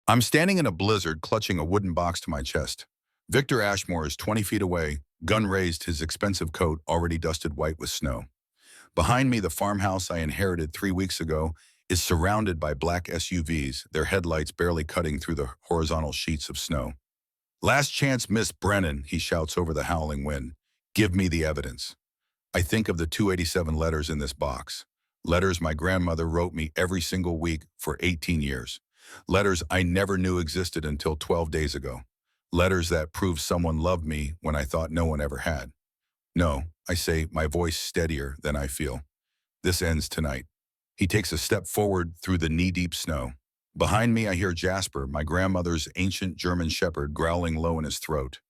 I'm standing in a blizzard, clutching a wooden box to my chest. Victor Ashmore is 20 feet away, gun raised, his expensive coat already dusted white with snow. Behind me, the farmhouse I inherited 3 weeks ago is surrounded by black SUVs, their headlights barely cutting through the horizontal sheets of snow. "Last chance, Miss Brennan," he shouts over the howling wind. "Give me the evidence." I think of the 287 letters in this box. Letters my grandmother wrote me every single week for 18 years. Letters I never knew existed until 12 days ago. Letters that proved someone loved me when I thought no one ever had. "No," I say, my voice steadier than I feel. "This ends tonight." He takes a step forward through the knee-deep snow. Behind me, I hear Jasper, my grandmother's ancient German shepherd, growling low in his throat.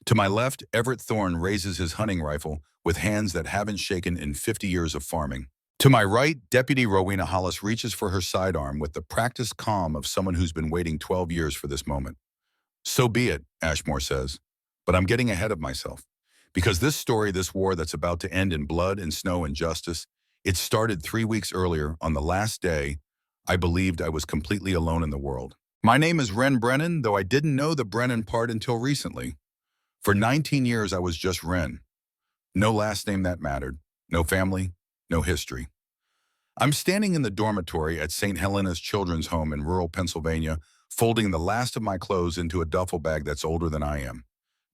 To my left, Everett Thorne raises his hunting rifle with hands that haven't shaken in 50 years of farming. To my right, Deputy Rowena Hollis reaches for her sidearm with the practiced calm of someone who's been waiting 12 years for this moment. "So be it," Ashmore says. But I'm getting ahead of myself. Because this story, this war that's about to end in blood and snow and justice, it started 3 weeks earlier on the last day I believed I was completely alone in the world. My name is Ren Brennan, though I didn't know the Brennan part until recently. For 19 years, I was just Ren. No last name that mattered. No family. No history. I'm standing in the dormitory at St. Helena's Children's Home in rural Pennsylvania, folding the last of my clothes into a duffel bag that's older than I am.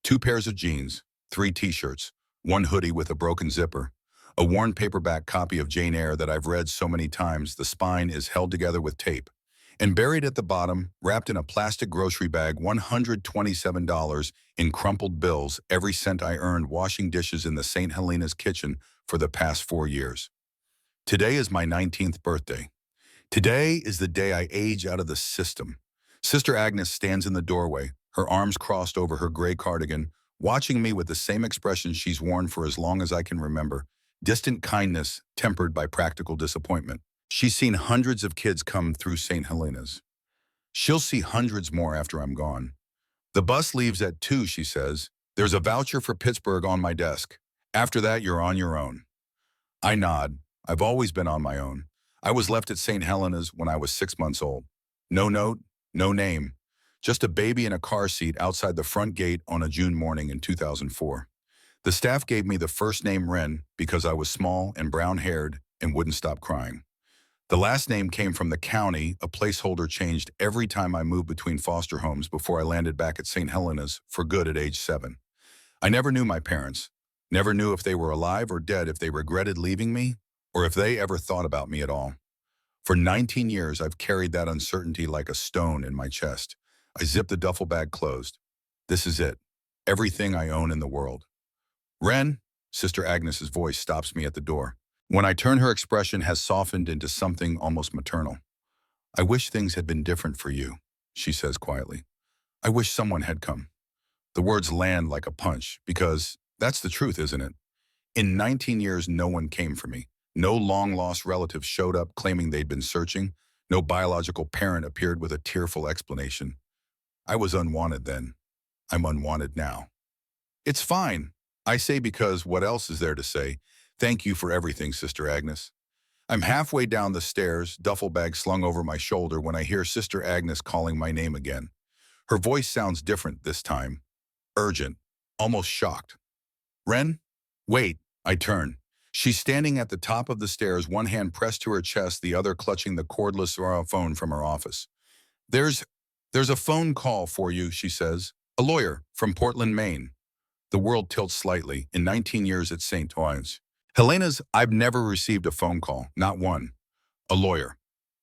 2 pairs of jeans, 3 t-shirts, 1 hoodie with a broken zipper, a worn paperback copy of Jane Eyre that I've read so many times the spine is held together with tape. And buried at the bottom, wrapped in a plastic grocery bag, $127 in crumpled bills, every cent I earned washing dishes in the St. Helena's kitchen for the past 4 years. Today is my 19th birthday. Today is the day I age out of the system. Sister Agnes stands in the doorway, her arms crossed over her gray cardigan, watching me with the same expression she's worn for as long as I can remember, distant kindness tempered by practical disappointment. She's seen hundreds of kids come through St. Helena's. She'll see hundreds more after I'm gone. "The bus leaves at 2, she says. "There's a voucher for Pittsburgh on my desk. After that, you're on your own." I nod. I've always been on my own. I was left at St. Helena's when I was 6 months old. No note, no name. Just a baby in a car seat outside the front gate on a June morning in 2004. The staff gave me the first name Ren because I was small and brown-haired and wouldn't stop crying. The last name came from the county, a placeholder changed every time I moved between foster homes before I landed back at St. Helena's for good at age 7. I never knew my parents, never knew if they were alive or dead, if they regretted leaving me, or if they ever thought about me at all. For 19 years, I've carried that uncertainty like a stone in my chest. I zip the duffel bag closed. This is it. Everything I own in the world. "Ren," Sister Agnes's voice stops me at the door. When I turn, her expression has softened into something almost maternal. "I wish things had been different for you," she says quietly. "I wish someone had come." The words land like a punch, because that's the truth, isn't it? In 19 years, no one came for me. No long-lost relative showed up claiming they'd been searching. No biological parent appeared with a tearful explanation. I was unwanted then. I'm unwanted now. "It's fine," I say, because what else is there to say? "Thank you for everything, Sister Agnes." I'm halfway down the stairs, duffel bag slung over my shoulder, when I hear Sister Agnes calling my name again. Her voice sounds different this time. Urgent, almost shocked. "Ren?" "Wait," I turn. She's standing at the top of the stairs, one hand pressed to her chest, the other clutching the cordless phone from her office. There's a phone call for you," she says. "A lawyer from Portland, Maine." The world tilts slightly. In 19 years at St. Orange. Helena's, I've never received a phone call, not one. A lawyer.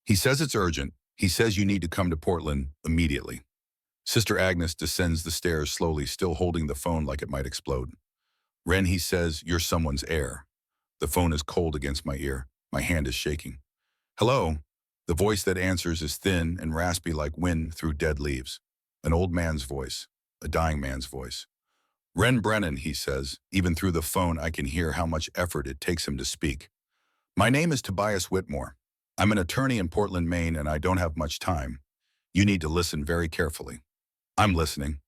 He says it's urgent. He says you need to come to Portland immediately. Sister Agnes descends the stairs slowly, still holding the phone like it might explode. "Ren," he says, "you're someone's heir." The phone is cold against my ear. My hand is shaking. "Hello." The voice that answers is thin and raspy like wind through dead leaves. An old man's voice. A dying man's voice. "Ren Brennan," he says. Even through the phone, I can hear how much effort it takes him to speak. "My name is Tobias Whitmore. I'm an attorney in Portland, Maine, and I don't have much time. You need to listen very carefully." I'm listening.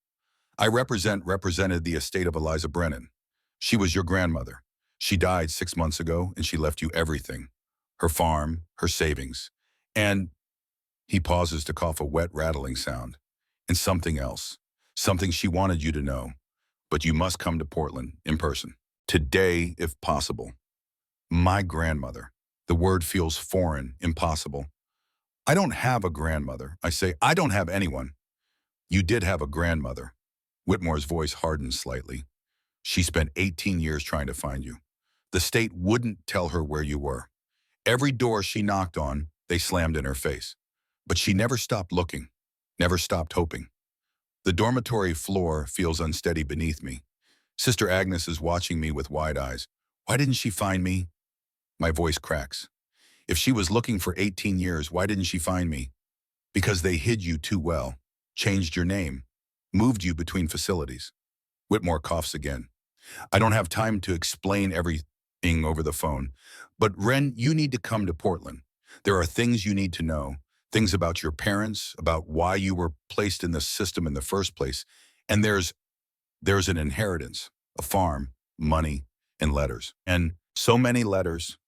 "I represented the estate of Eliza Brennan. She was your grandmother. She died 6 months ago, and she left you everything. Her farm, her savings. And," He pauses to cough a wet, rattling sound. And something else. Something she wanted you to know. But you must come to Portland in person. Today, if possible. My grandmother. The word feels foreign, impossible. I don't have a grandmother. I say, I don't have anyone. You did have a grandmother. Whitmore's voice hardens slightly. She spent 18 years trying to find you. The state wouldn't tell her where you were. Every door she knocked on, they slammed in her face. But she never stopped looking, never stopped hoping. The dormitory floor feels unsteady beneath me. Sister Agnes is watching me with wide eyes. Why didn't she find me? My voice cracks. If she was looking for 18 years, why didn't she find me? Because they hid you too well, changed your name, moved you between facilities. Whitmore coughs again. I don't have time to explain everything over the phone. But Ren, you need to come to Portland. There are things you need to know. Things about your parents, about why you were placed in the system in the first place. And there's an inheritance, a farm, money, and letters. And so many letters.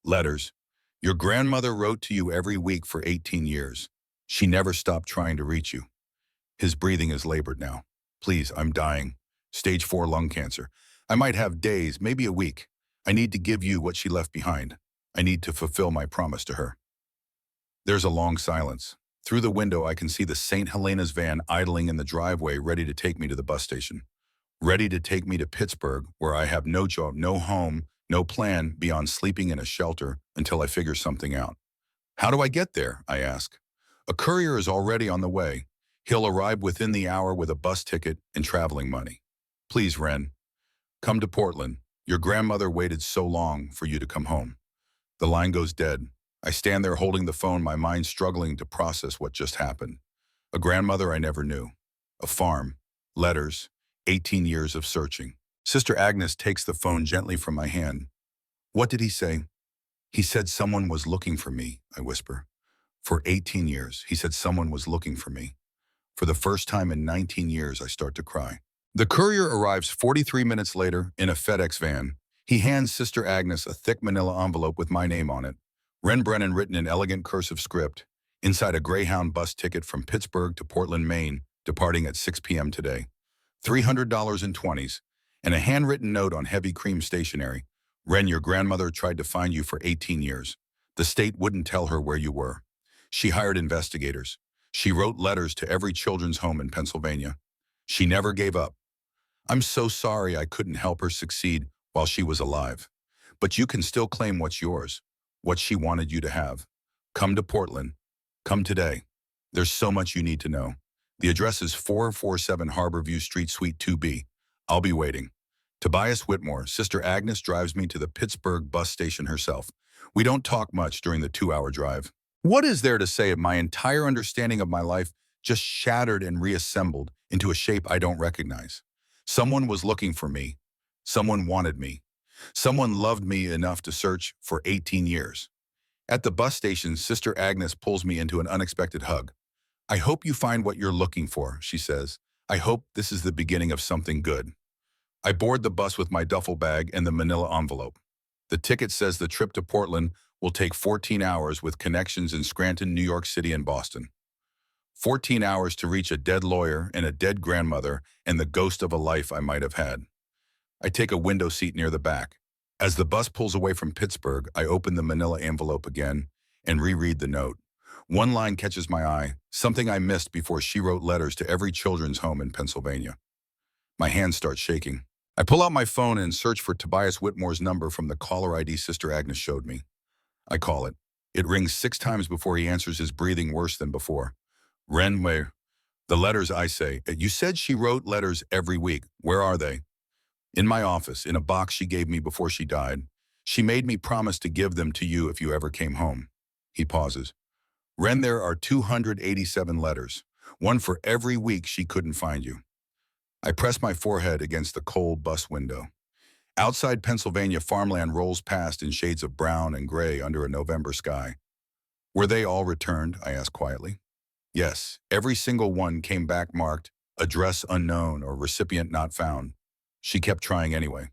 Letters. Your grandmother wrote to you every week for 18 years. She never stopped trying to reach you. His breathing is labored now. Please, I'm dying. Stage 4 lung cancer. I might have days, maybe a week. I need to give you what she left behind. I need to fulfill my promise to her. There's a long silence. Through the window, I can see the St. Helena's van idling in the driveway, ready to take me to the bus station. Ready to take me to Pittsburgh, where I have no job, no home, no plan beyond sleeping in a shelter until I figure something out. How do I get there? I ask. A courier is already on the way. He'll arrive within the hour with a bus ticket and traveling money. Please, Ren, come to Portland. Your grandmother waited so long for you to come home. The line goes dead. I stand there holding the phone, my mind struggling to process what just happened. A grandmother I never knew. A farm. Letters. 18 years of searching. Sister Agnes takes the phone gently from my hand. What did he say? He said someone was looking for me, I whisper. For 18 years, he said someone was looking for me. For the first time in 19 years, I start to cry. The courier arrives 43 minutes later in a FedEx van. He hands Sister Agnes a thick manila envelope with my name on it. Ren Brennan written in elegant cursive script. Inside a Greyhound bus ticket from Pittsburgh to Portland, Maine, departing at 6 p.m. today. $300 in 20s. And a handwritten note on heavy cream stationery. Ren, your grandmother tried to find you for 18 years. The state wouldn't tell her where you were. She hired investigators. She wrote letters to every children's home in Pennsylvania. She never gave up. I'm so sorry I couldn't help her succeed while she was alive. But you can still claim what's yours, what she wanted you to have. Come to Portland. Come today. There's so much you need to know. The address is 447 Harborview Street, Suite 2B. I'll be waiting. Tobias Whitmore, Sister Agnes drives me to the Pittsburgh bus station herself. We don't talk much during the 2-hour drive. What is there to say? My entire understanding of my life just shattered and reassembled into a shape I don't recognize. Someone was looking for me. Someone wanted me. Someone loved me enough to search for 18 years. At the bus station, Sister Agnes pulls me into an unexpected hug. I hope you find what you're looking for, she says. I hope this is the beginning of something good. I board the bus with my duffel bag and the manila envelope. The ticket says the trip to Portland will take 14 hours with connections in Scranton, New York City, and Boston. 14 hours to reach a dead lawyer and a dead grandmother and the ghost of a life I might have had. I take a window seat near the back. As the bus pulls away from Pittsburgh, I open the manila envelope again and reread the note. One line catches my eye, something I missed before she wrote letters to every children's home in Pennsylvania. My hands start shaking. I pull out my phone and search for Tobias Whitmore's number from the caller ID Sister Agnes showed me. I call it. It rings 6 times before he answers, his breathing worse than before. Ren, where? The letters, I say. You said she wrote letters every week. Where are they? In my office, in a box she gave me before she died. She made me promise to give them to you if you ever came home. He pauses. Ren, there are 287 letters. One for every week she couldn't find you. I press my forehead against the cold bus window. Outside Pennsylvania, farmland rolls past in shades of brown and gray under a November sky. Were they all returned? I asked quietly. Yes, every single one came back marked, address unknown or recipient not found. She kept trying anyway.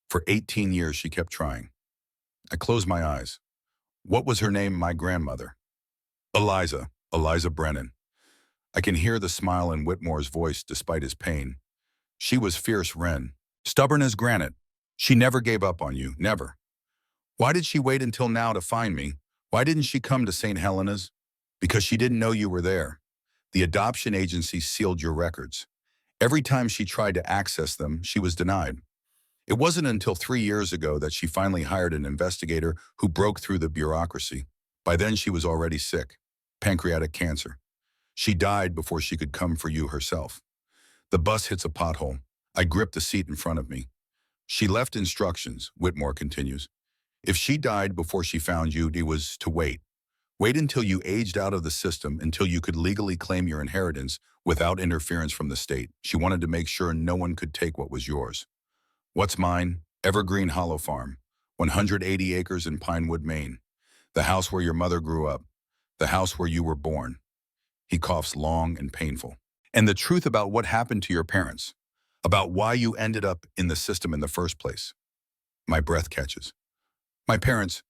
For 18 years, she kept trying. I closed my eyes. What was her name, my grandmother? Eliza. Eliza Brennan. I can hear the smile in Whitmore's voice despite his pain. She was fierce, Wren. Stubborn as granite. She never gave up on you, never. Why did she wait until now to find me? Why didn't she come to St. Helena's? Because she didn't know you were there. The adoption agency sealed your records. Every time she tried to access them, she was denied. It wasn't until 3 years ago that she finally hired an investigator who broke through the bureaucracy. By then, she was already sick. Pancreatic cancer. She died before she could come for you herself. The bus hits a pothole. I grip the seat in front of me. She left instructions, Whitmore continues. If she died before she found you, it was to wait. Wait until you aged out of the system, until you could legally claim your inheritance without interference from the state. She wanted to make sure no one could take what was yours. What's mine? Evergreen Hollow Farm, 180 acres in Pinewood, Maine. The house where your mother grew up. The house where you were born. He coughs long and painful. And the truth about what happened to your parents. About why you ended up in the system in the first place. My breath catches. My parents,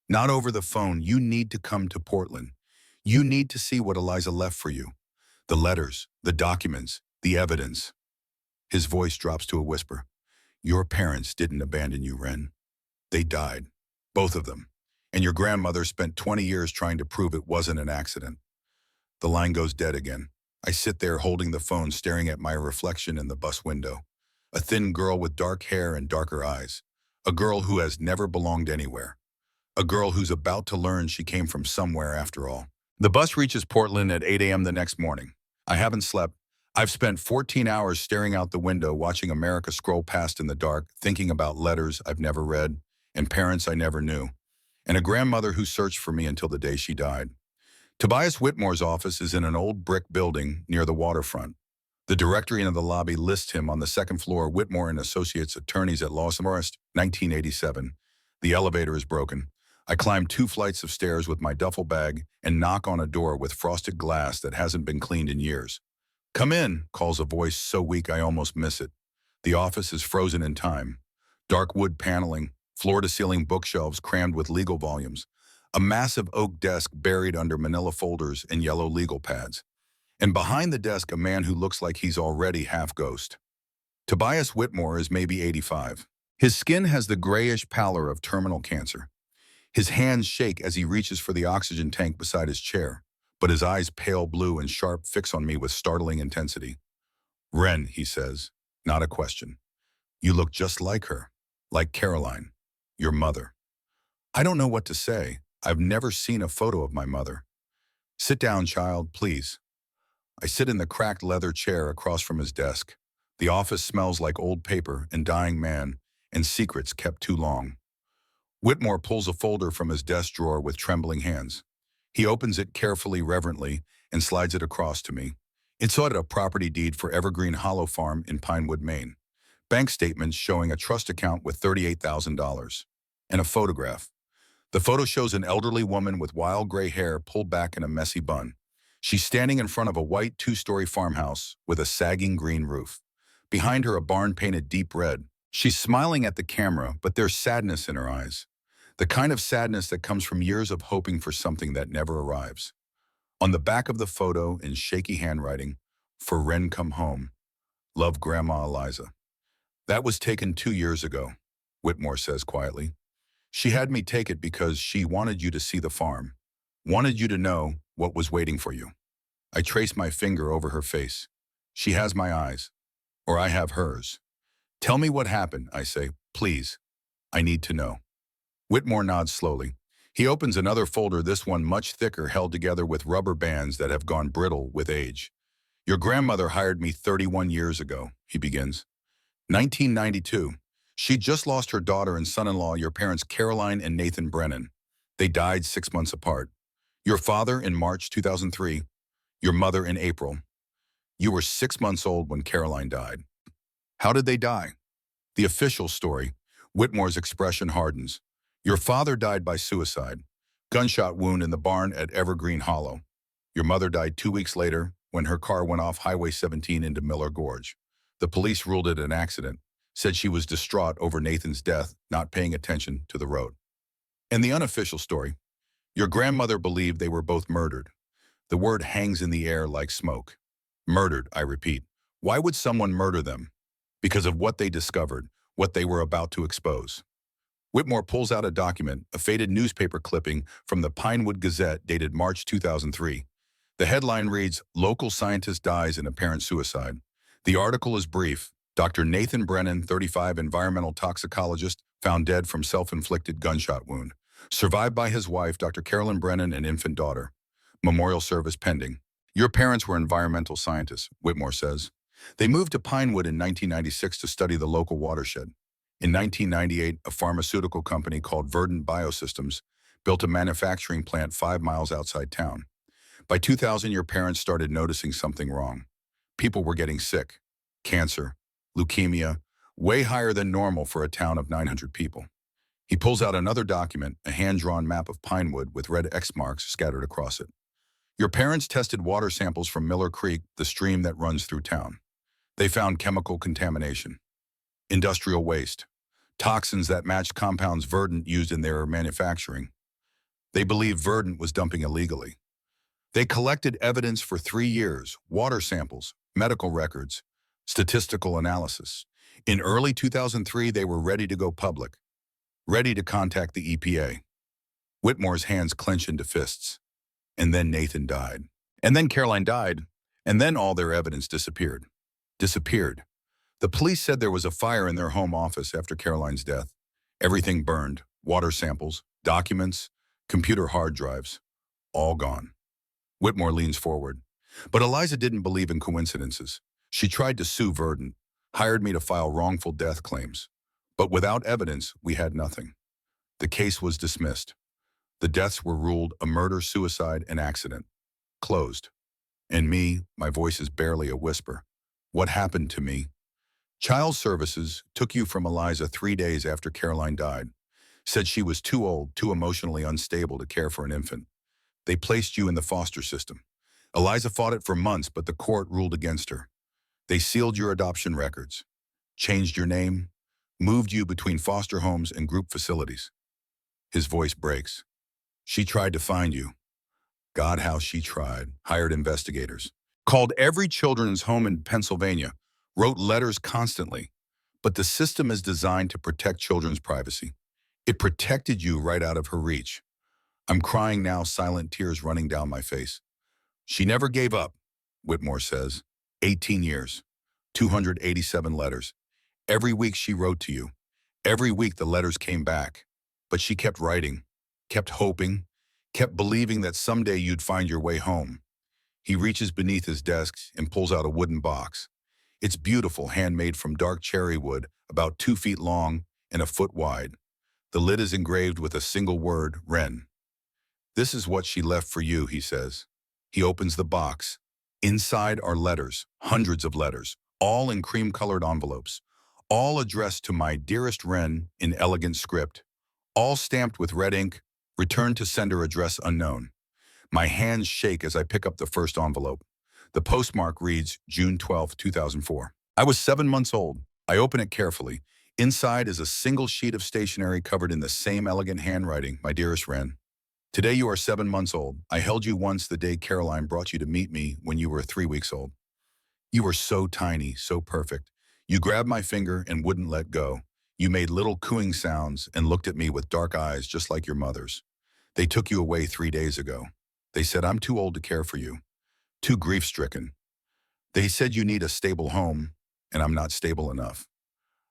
not over the phone. You need to come to Portland. You need to see what Eliza left for you. The letters, the documents, the evidence. His voice drops to a whisper. Your parents didn't abandon you, Wren. They died. Both of them. And your grandmother spent 20 years trying to prove it wasn't an accident. The line goes dead again. I sit there holding the phone, staring at my reflection in the bus window. A thin girl with dark hair and darker eyes. A girl who has never belonged anywhere. A girl who's about to learn she came from somewhere after all. The bus reaches Portland at 8 a.m. the next morning. I haven't slept. I've spent 14 hours staring out the window, watching America scroll past in the dark, thinking about letters I've never read, and parents I never knew, and a grandmother who searched for me until the day she died. Tobias Whitmore's office is in an old brick building near the waterfront. The directory in the lobby lists him on the second floor, Whitmore and Associates Attorneys at Law, 1987. The elevator is broken. I climb 2 flights of stairs with my duffel bag and knock on a door with frosted glass that hasn't been cleaned in years. Come in, calls a voice so weak I almost miss it. The office is frozen in time. Dark wood paneling, floor-to-ceiling bookshelves crammed with legal volumes, a massive oak desk buried under manila folders and yellow legal pads. And behind the desk, a man who looks like he's already half ghost. Tobias Whitmore is maybe 85. His skin has the grayish pallor of terminal cancer. His hands shake as he reaches for the oxygen tank beside his chair, but his eyes, pale blue and sharp, fix on me with startling intensity. Wren, he says, not a question. You look just like her, like Caroline, your mother. I don't know what to say. I've never seen a photo of my mother. Sit down, child, please. I sit in the cracked leather chair across from his desk. The office smells like old paper and dying man and secrets kept too long. Whitmore pulls a folder from his desk drawer with trembling hands. He opens it carefully, reverently, and slides it across to me. It's a property deed for Evergreen Hollow Farm in Pinewood, Maine. Bank statements showing a trust account with $38,000. And a photograph. The photo shows an elderly woman with wild gray hair pulled back in a messy bun. She's standing in front of a white 2-story farmhouse with a sagging green roof. Behind her, a barn painted deep red. She's smiling at the camera, but there's sadness in her eyes. The kind of sadness that comes from years of hoping for something that never arrives. On the back of the photo, in shaky handwriting, for Wren come home. Love, Grandma Eliza. That was taken 2 years ago, Whitmore says quietly. She had me take it because she wanted you to see the farm. Wanted you to know what was waiting for you. I trace my finger over her face. She has my eyes. Or I have hers. Tell me what happened, I say. Please. I need to know. Whitmore nods slowly. He opens another folder, this one much thicker, held together with rubber bands that have gone brittle with age. Your grandmother hired me 31 years ago, he begins. 1992. She just lost her daughter and son-in-law, your parents Caroline and Nathan Brennan. They died 6 months apart. Your father in March 2003. Your mother in April. You were 6 months old when Caroline died. How did they die? The official story. Whitmore's expression hardens. Your father died by suicide. Gunshot wound in the barn at Evergreen Hollow. Your mother died 2 weeks later when her car went off Highway 17 into Miller Gorge. The police ruled it an accident, said she was distraught over Nathan's death, not paying attention to the road. And the unofficial story. Your grandmother believed they were both murdered. The word hangs in the air like smoke. Murdered, I repeat. Why would someone murder them? Because of what they discovered, what they were about to expose. Whitmore pulls out a document, a faded newspaper clipping from the Pinewood Gazette dated March 2003. The headline reads, "Local Scientist Dies in Apparent Suicide." The article is brief. Dr. Nathan Brennan, 35, environmental toxicologist, found dead from self-inflicted gunshot wound. Survived by his wife, Dr. Carolyn Brennan, and infant daughter. Memorial service pending. Your parents were environmental scientists, Whitmore says. They moved to Pinewood in 1996 to study the local watershed. In 1998, a pharmaceutical company called Verdant Biosystems built a manufacturing plant 5 miles outside town. By 2000, your parents started noticing something wrong. People were getting sick. Cancer, leukemia, way higher than normal for a town of 900 people. He pulls out another document, a hand-drawn map of Pinewood with red X marks scattered across it. Your parents tested water samples from Miller Creek, the stream that runs through town. They found chemical contamination, industrial waste, toxins that matched compounds Verdant used in their manufacturing. They believed Verdant was dumping illegally. They collected evidence for 3 years, water samples, medical records, statistical analysis. In early 2003, they were ready to go public, ready to contact the EPA. Whitmore's hands clench into fists. And then Nathan died. And then Caroline died. And then all their evidence disappeared. Disappeared. The police said there was a fire in their home office after Caroline's death. Everything burned. Water samples, documents, computer hard drives. All gone. Whitmore leans forward. But Eliza didn't believe in coincidences. She tried to sue Verdant, hired me to file wrongful death claims. But without evidence, we had nothing. The case was dismissed. The deaths were ruled a murder, suicide, and accident. Closed. And me, my voice is barely a whisper. What happened to me? Child Services took you from Eliza 3 days after Caroline died. Said she was too old, too emotionally unstable to care for an infant. They placed you in the foster system. Eliza fought it for months, but the court ruled against her. They sealed your adoption records, changed your name, moved you between foster homes and group facilities. His voice breaks. She tried to find you. God, how she tried. Hired investigators. Called every children's home in Pennsylvania. Wrote letters constantly. But the system is designed to protect children's privacy. It protected you right out of her reach. I'm crying now, silent tears running down my face. She never gave up, Whitmore says. 18 years. 287 letters. Every week she wrote to you. Every week the letters came back. But she kept writing. Kept hoping, kept believing that someday you'd find your way home. He reaches beneath his desk and pulls out a wooden box. It's beautiful, handmade from dark cherry wood, about 2 feet long and a foot wide. The lid is engraved with a single word, Wren. This is what she left for you, he says. He opens the box. Inside are letters, hundreds of letters, all in cream-colored envelopes, all addressed to my dearest Wren in elegant script, all stamped with red ink, return to sender address unknown. My hands shake as I pick up the first envelope. The postmark reads June 12, 2004. I was 7 months old. I open it carefully. Inside is a single sheet of stationery covered in the same elegant handwriting, my dearest Wren. Today you are 7 months old. I held you once the day Caroline brought you to meet me when you were 3 weeks old. You were so tiny, so perfect. You grabbed my finger and wouldn't let go. You made little cooing sounds and looked at me with dark eyes just like your mother's. They took you away 3 days ago. They said, I'm too old to care for you, too grief-stricken. They said you need a stable home, and I'm not stable enough.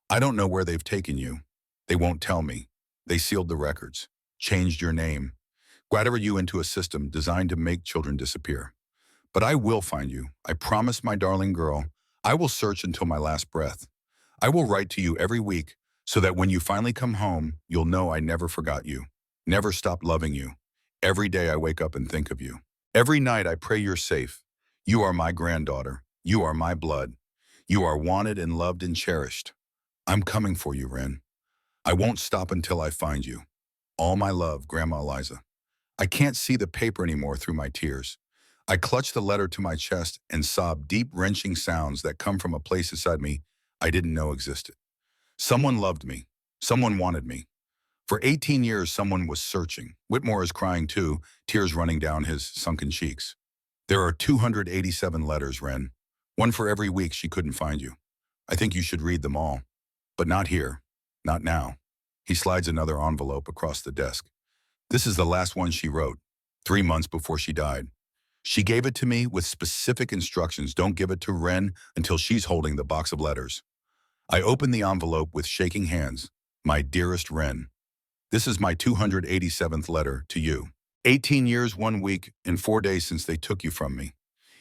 I don't know where they've taken you. They won't tell me. They sealed the records, changed your name, gathered you into a system designed to make children disappear. But I will find you. I promise, my darling girl. I will search until my last breath. I will write to you every week so that when you finally come home, you'll know I never forgot you. Never stopped loving you. Every day I wake up and think of you. Every night I pray you're safe. You are my granddaughter. You are my blood. You are wanted and loved and cherished. I'm coming for you, Wren. I won't stop until I find you. All my love, Grandma Eliza. I can't see the paper anymore through my tears. I clutch the letter to my chest and sob deep, wrenching sounds that come from a place inside me I didn't know existed. Someone loved me. Someone wanted me. For 18 years, someone was searching. Whitmore is crying too, tears running down his sunken cheeks. There are 287 letters, Ren. One for every week she couldn't find you. I think you should read them all. But not here. Not now. He slides another envelope across the desk. This is the last one she wrote, 3 months before she died. She gave it to me with specific instructions. Don't give it to Ren until she's holding the box of letters. I open the envelope with shaking hands. My dearest Ren, this is my 287th letter to you. 18 years, 1 week, and 4 days since they took you from me.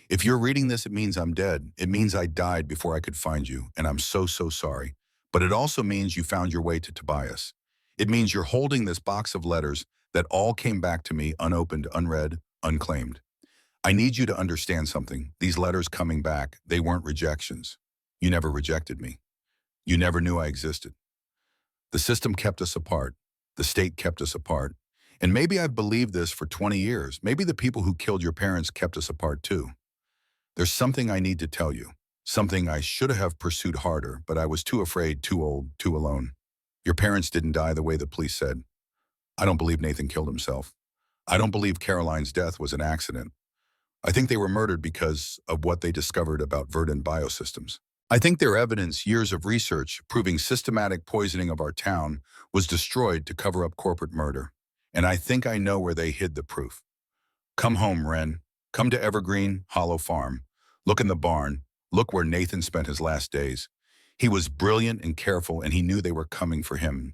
If you're reading this, it means I'm dead. It means I died before I could find you, and I'm so, so sorry. But it also means you found your way to Tobias. It means you're holding this box of letters that all came back to me unopened, unread, unclaimed. I need you to understand something. These letters coming back, they weren't rejections. You never rejected me. You never knew I existed. The system kept us apart. The state kept us apart. And maybe I've believed this for 20 years. Maybe the people who killed your parents kept us apart too. There's something I need to tell you. Something I should have pursued harder, but I was too afraid, too old, too alone. Your parents didn't die the way the police said. I don't believe Nathan killed himself. I don't believe Caroline's death was an accident. I think they were murdered because of what they discovered about verdant biosystems. I think their evidence, years of research proving systematic poisoning of our town, was destroyed to cover up corporate murder. And I think I know where they hid the proof. Come home, Ren. Come to Evergreen Hollow Farm. Look in the barn. Look where Nathan spent his last days. He was brilliant and careful, and he knew they were coming for him.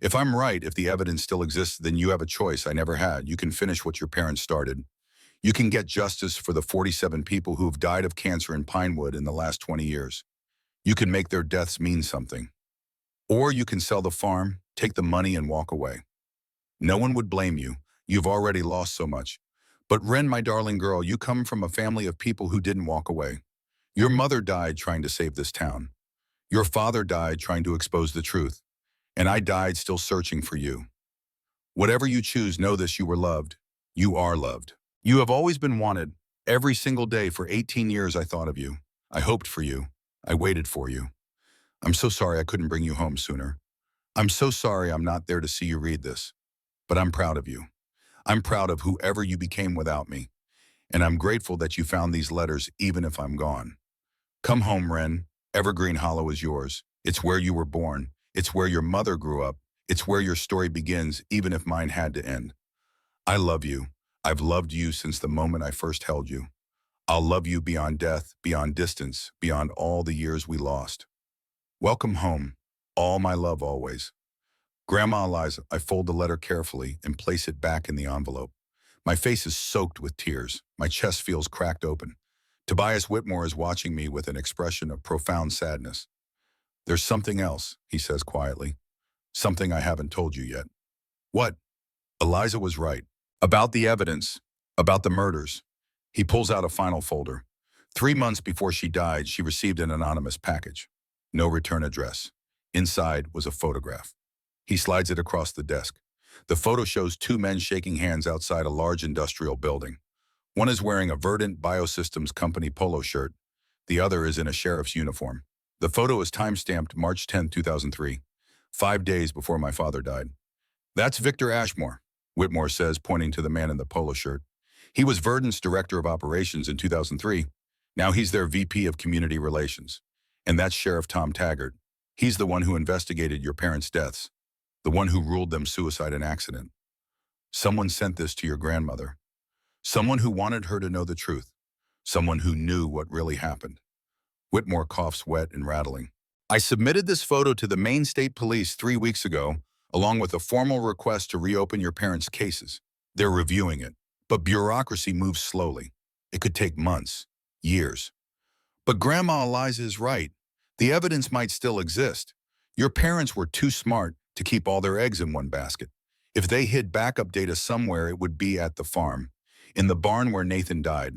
If I'm right, if the evidence still exists, then you have a choice I never had. You can finish what your parents started. You can get justice for the 47 people who have died of cancer in Pinewood in the last 20 years. You can make their deaths mean something. Or you can sell the farm, take the money, and walk away. No one would blame you. You've already lost so much. But Ren, my darling girl, you come from a family of people who didn't walk away. Your mother died trying to save this town. Your father died trying to expose the truth. And I died still searching for you. Whatever you choose, know this: you were loved. You are loved. You have always been wanted. Every single day for 18 years I thought of you. I hoped for you. I waited for you. I'm so sorry I couldn't bring you home sooner. I'm so sorry I'm not there to see you read this. But I'm proud of you. I'm proud of whoever you became without me. And I'm grateful that you found these letters even if I'm gone. Come home, Ren. Evergreen Hollow is yours. It's where you were born. It's where your mother grew up. It's where your story begins, even if mine had to end. I love you. I've loved you since the moment I first held you. I'll love you beyond death, beyond distance, beyond all the years we lost. Welcome home. All my love always. Grandma Eliza. I fold the letter carefully and place it back in the envelope. My face is soaked with tears. My chest feels cracked open. Tobias Whitmore is watching me with an expression of profound sadness. There's something else, he says quietly. Something I haven't told you yet. What? Eliza was right. About the evidence. About the murders. He pulls out a final folder. 3 months before she died, she received an anonymous package. No return address. Inside was a photograph. He slides it across the desk. The photo shows 2 men shaking hands outside a large industrial building. One is wearing a Verdant Biosystems Company polo shirt. The other is in a sheriff's uniform. The photo is time-stamped March 10, 2003, 5 days before my father died. That's Victor Ashmore, Whitmore says, pointing to the man in the polo shirt. He was Verdant's Director of Operations in 2003. Now he's their VP of Community Relations. And that's Sheriff Tom Taggart. He's the one who investigated your parents' deaths. The one who ruled them suicide and accident. Someone sent this to your grandmother. Someone who wanted her to know the truth. Someone who knew what really happened. Whitmore coughs wet and rattling. I submitted this photo to the Maine State Police 3 weeks ago, along with a formal request to reopen your parents' cases. They're reviewing it. But bureaucracy moves slowly. It could take months, years. But Grandma Eliza is right. The evidence might still exist. Your parents were too smart to keep all their eggs in one basket. If they hid backup data somewhere, it would be at the farm, in the barn where Nathan died.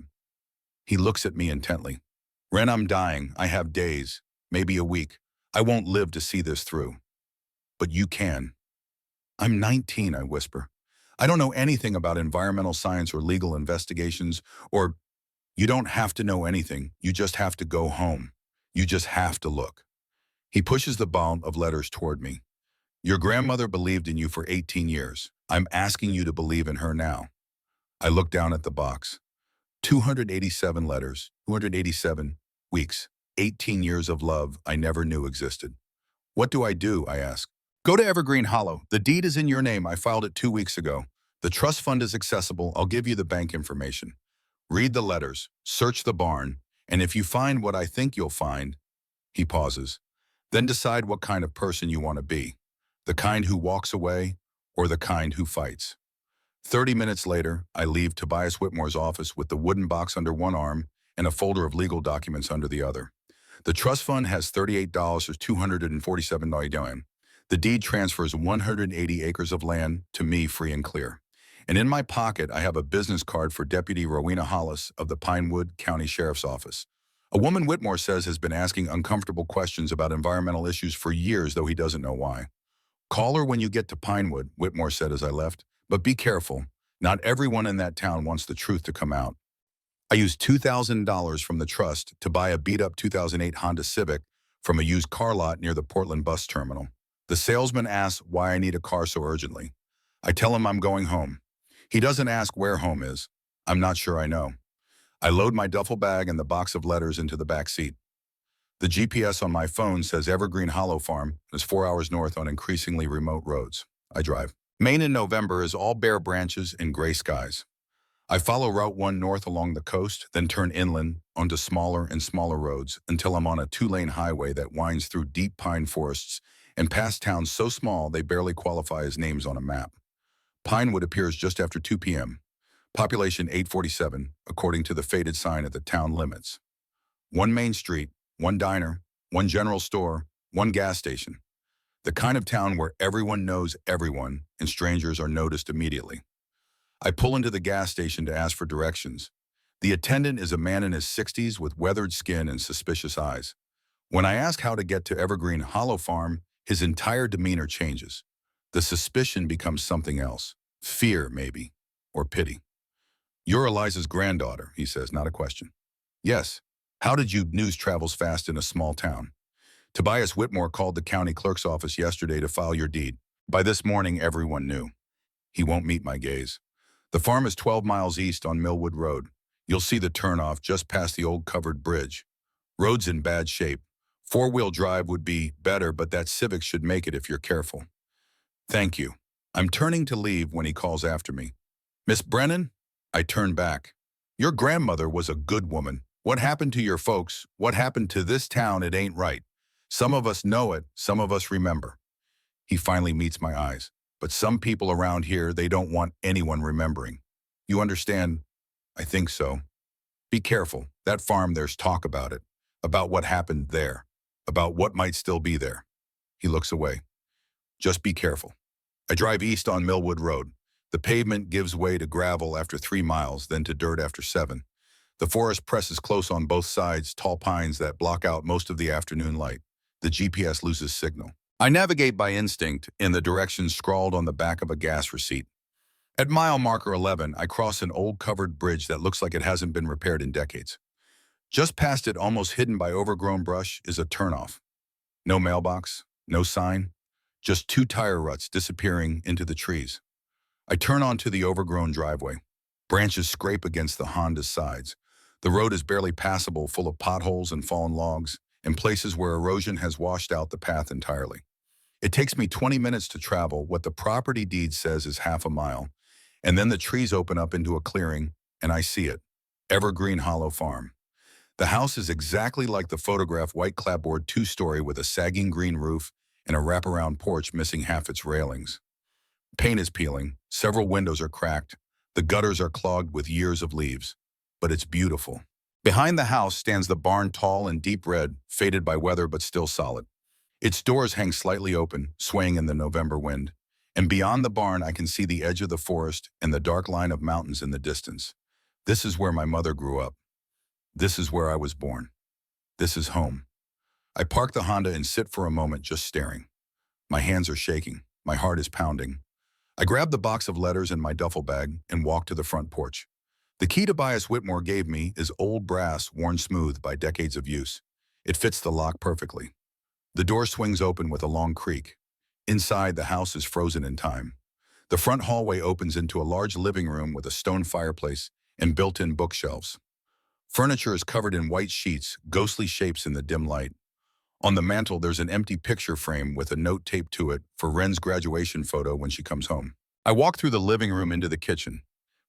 He looks at me intently. Ren, I'm dying. I have days, maybe a week. I won't live to see this through. But you can. I'm 19, I whisper. I don't know anything about environmental science or legal investigations, or you don't have to know anything. You just have to go home. You just have to look. He pushes the ball of letters toward me. Your grandmother believed in you for 18 years. I'm asking you to believe in her now. I look down at the box. 287 letters, 287 weeks, 18 years of love I never knew existed. What do? I ask. Go to Evergreen Hollow. The deed is in your name. I filed it 2 weeks ago. The trust fund is accessible. I'll give you the bank information. Read the letters, search the barn, and if you find what I think you'll find, he pauses, then decide what kind of person you want to be. The kind who walks away or the kind who fights. 30 minutes later, I leave Tobias Whitmore's office with the wooden box under one arm and a folder of legal documents under the other. The trust fund has $38 or $247. The deed transfers 180 acres of land to me free and clear. And in my pocket, I have a business card for Deputy Rowena Hollis of the Pinewood County Sheriff's Office. A woman Whitmore says has been asking uncomfortable questions about environmental issues for years, though he doesn't know why. Call her when you get to Pinewood, Whitmore said as I left, but be careful. Not everyone in that town wants the truth to come out. I used $2,000 from the trust to buy a beat-up 2008 Honda Civic from a used car lot near the Portland bus terminal. The salesman asks why I need a car so urgently. I tell him I'm going home. He doesn't ask where home is. I'm not sure I know. I load my duffel bag and the box of letters into the back seat. The GPS on my phone says Evergreen Hollow Farm is 4 hours north on increasingly remote roads. I drive. Maine in November is all bare branches and gray skies. I follow Route 1 north along the coast, then turn inland onto smaller and smaller roads until I'm on a 2-lane highway that winds through deep pine forests and past towns so small they barely qualify as names on a map. Pinewood appears just after 2 p.m. Population 847, according to the faded sign at the town limits. One main street, one diner, one general store, one gas station. The kind of town where everyone knows everyone and strangers are noticed immediately. I pull into the gas station to ask for directions. The attendant is a man in his 60s with weathered skin and suspicious eyes. When I ask how to get to Evergreen Hollow Farm, his entire demeanor changes. The suspicion becomes something else. Fear, maybe, or pity. You're Eliza's granddaughter, he says, not a question. Yes. How did you? News travels fast in a small town. Tobias Whitmore called the county clerk's office yesterday to file your deed. By this morning, everyone knew. He won't meet my gaze. The farm is 12 miles east on Millwood Road. You'll see the turnoff just past the old covered bridge. Road's in bad shape. 4-wheel drive would be better, but that Civic should make it if you're careful. Thank you. I'm turning to leave when he calls after me. Miss Brennan? I turn back. Your grandmother was a good woman. What happened to your folks? What happened to this town? It ain't right. Some of us know it, some of us remember. He finally meets my eyes. But some people around here, they don't want anyone remembering. You understand? I think so. Be careful. That farm, there's talk about it. About what happened there. About what might still be there. He looks away. Just be careful. I drive east on Millwood Road. The pavement gives way to gravel after 3 miles, then to dirt after 7. The forest presses close on both sides, tall pines that block out most of the afternoon light. The GPS loses signal. I navigate by instinct in the directions scrawled on the back of a gas receipt. At mile marker 11, I cross an old covered bridge that looks like it hasn't been repaired in decades. Just past it, almost hidden by overgrown brush, is a turnoff. No mailbox, no sign, just 2 tire ruts disappearing into the trees. I turn onto the overgrown driveway. Branches scrape against the Honda's sides. The road is barely passable, full of potholes and fallen logs, in places where erosion has washed out the path entirely. It takes me 20 minutes to travel what the property deed says is half a mile, and then the trees open up into a clearing, and I see it. Evergreen Hollow Farm. The house is exactly like the photograph, white clapboard 2-story with a sagging green roof and a wraparound porch missing half its railings. Paint is peeling, several windows are cracked, the gutters are clogged with years of leaves. But it's beautiful. Behind the house stands the barn, tall and deep red, faded by weather but still solid. Its doors hang slightly open, swaying in the November wind. And beyond the barn, I can see the edge of the forest and the dark line of mountains in the distance. This is where my mother grew up. This is where I was born. This is home. I park the Honda and sit for a moment just staring. My hands are shaking. My heart is pounding. I grab the box of letters in my duffel bag and walk to the front porch. The key Tobias Whitmore gave me is old brass worn smooth by decades of use. It fits the lock perfectly. The door swings open with a long creak. Inside, the house is frozen in time. The front hallway opens into a large living room with a stone fireplace and built-in bookshelves. Furniture is covered in white sheets, ghostly shapes in the dim light. On the mantel, there's an empty picture frame with a note taped to it for Ren's graduation photo when she comes home. I walk through the living room into the kitchen.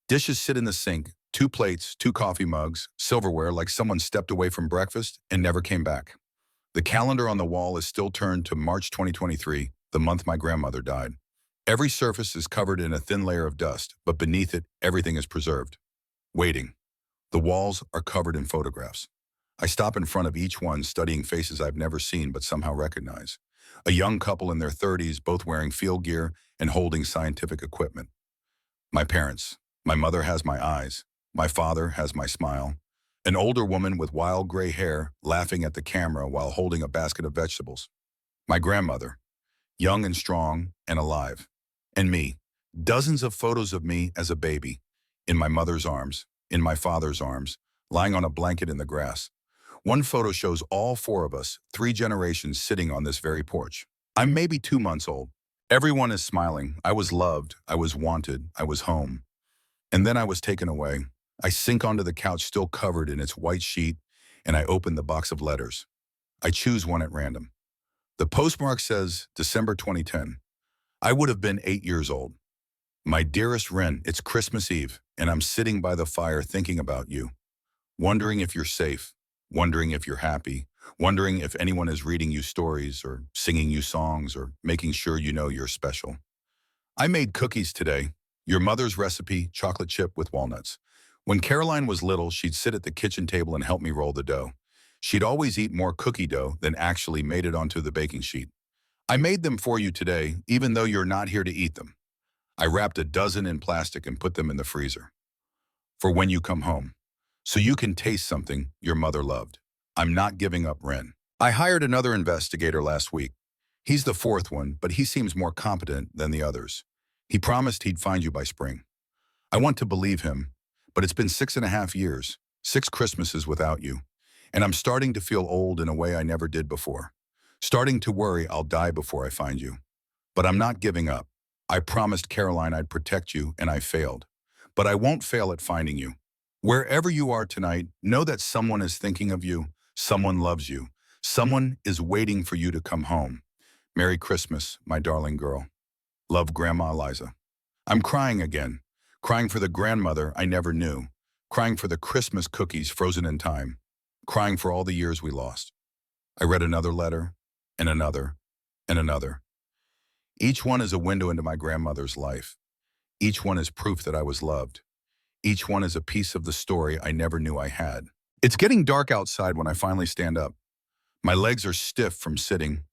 Dishes sit in the sink, 2 plates, 2 coffee mugs, silverware like someone stepped away from breakfast and never came back. The calendar on the wall is still turned to March 2023, the month my grandmother died. Every surface is covered in a thin layer of dust, but beneath it, everything is preserved. Waiting. The walls are covered in photographs. I stop in front of each one, studying faces I've never seen but somehow recognize. A young couple in their 30s, both wearing field gear and holding scientific equipment. My parents. My mother has my eyes. My father has my smile. An older woman with wild gray hair laughing at the camera while holding a basket of vegetables. My grandmother, young and strong and alive. And me. Dozens of photos of me as a baby, in my mother's arms, in my father's arms, lying on a blanket in the grass. One photo shows all 4 of us, 3 generations sitting on this very porch. I'm maybe 2 months old. Everyone is smiling. I was loved. I was wanted. I was home. And then I was taken away. I sink onto the couch still covered in its white sheet, and I open the box of letters. I choose one at random. The postmark says December 2010. I would have been 8 years old. My dearest Ren, it's Christmas Eve, and I'm sitting by the fire thinking about you. Wondering if you're safe, wondering if you're happy, wondering if anyone is reading you stories or singing you songs or making sure you know you're special. I made cookies today. Your mother's recipe, chocolate chip with walnuts. When Caroline was little, she'd sit at the kitchen table and help me roll the dough. She'd always eat more cookie dough than actually made it onto the baking sheet. I made them for you today, even though you're not here to eat them. I wrapped a dozen in plastic and put them in the freezer. For when you come home. So you can taste something your mother loved. I'm not giving up, Ren. I hired another investigator last week. He's the 4th one, but he seems more competent than the others. He promised he'd find you by spring. I want to believe him, but it's been 6.5 years, 6 Christmases without you, and I'm starting to feel old in a way I never did before. Starting to worry I'll die before I find you. But I'm not giving up. I promised Caroline I'd protect you, and I failed. But I won't fail at finding you. Wherever you are tonight, know that someone is thinking of you, someone loves you, someone is waiting for you to come home. Merry Christmas, my darling girl. Love, Grandma Eliza. I'm crying again, crying for the grandmother I never knew, crying for the Christmas cookies frozen in time, crying for all the years we lost. I read another letter, and another, and another. Each one is a window into my grandmother's life. Each one is proof that I was loved. Each one is a piece of the story I never knew I had. It's getting dark outside when I finally stand up. My legs are stiff from sitting.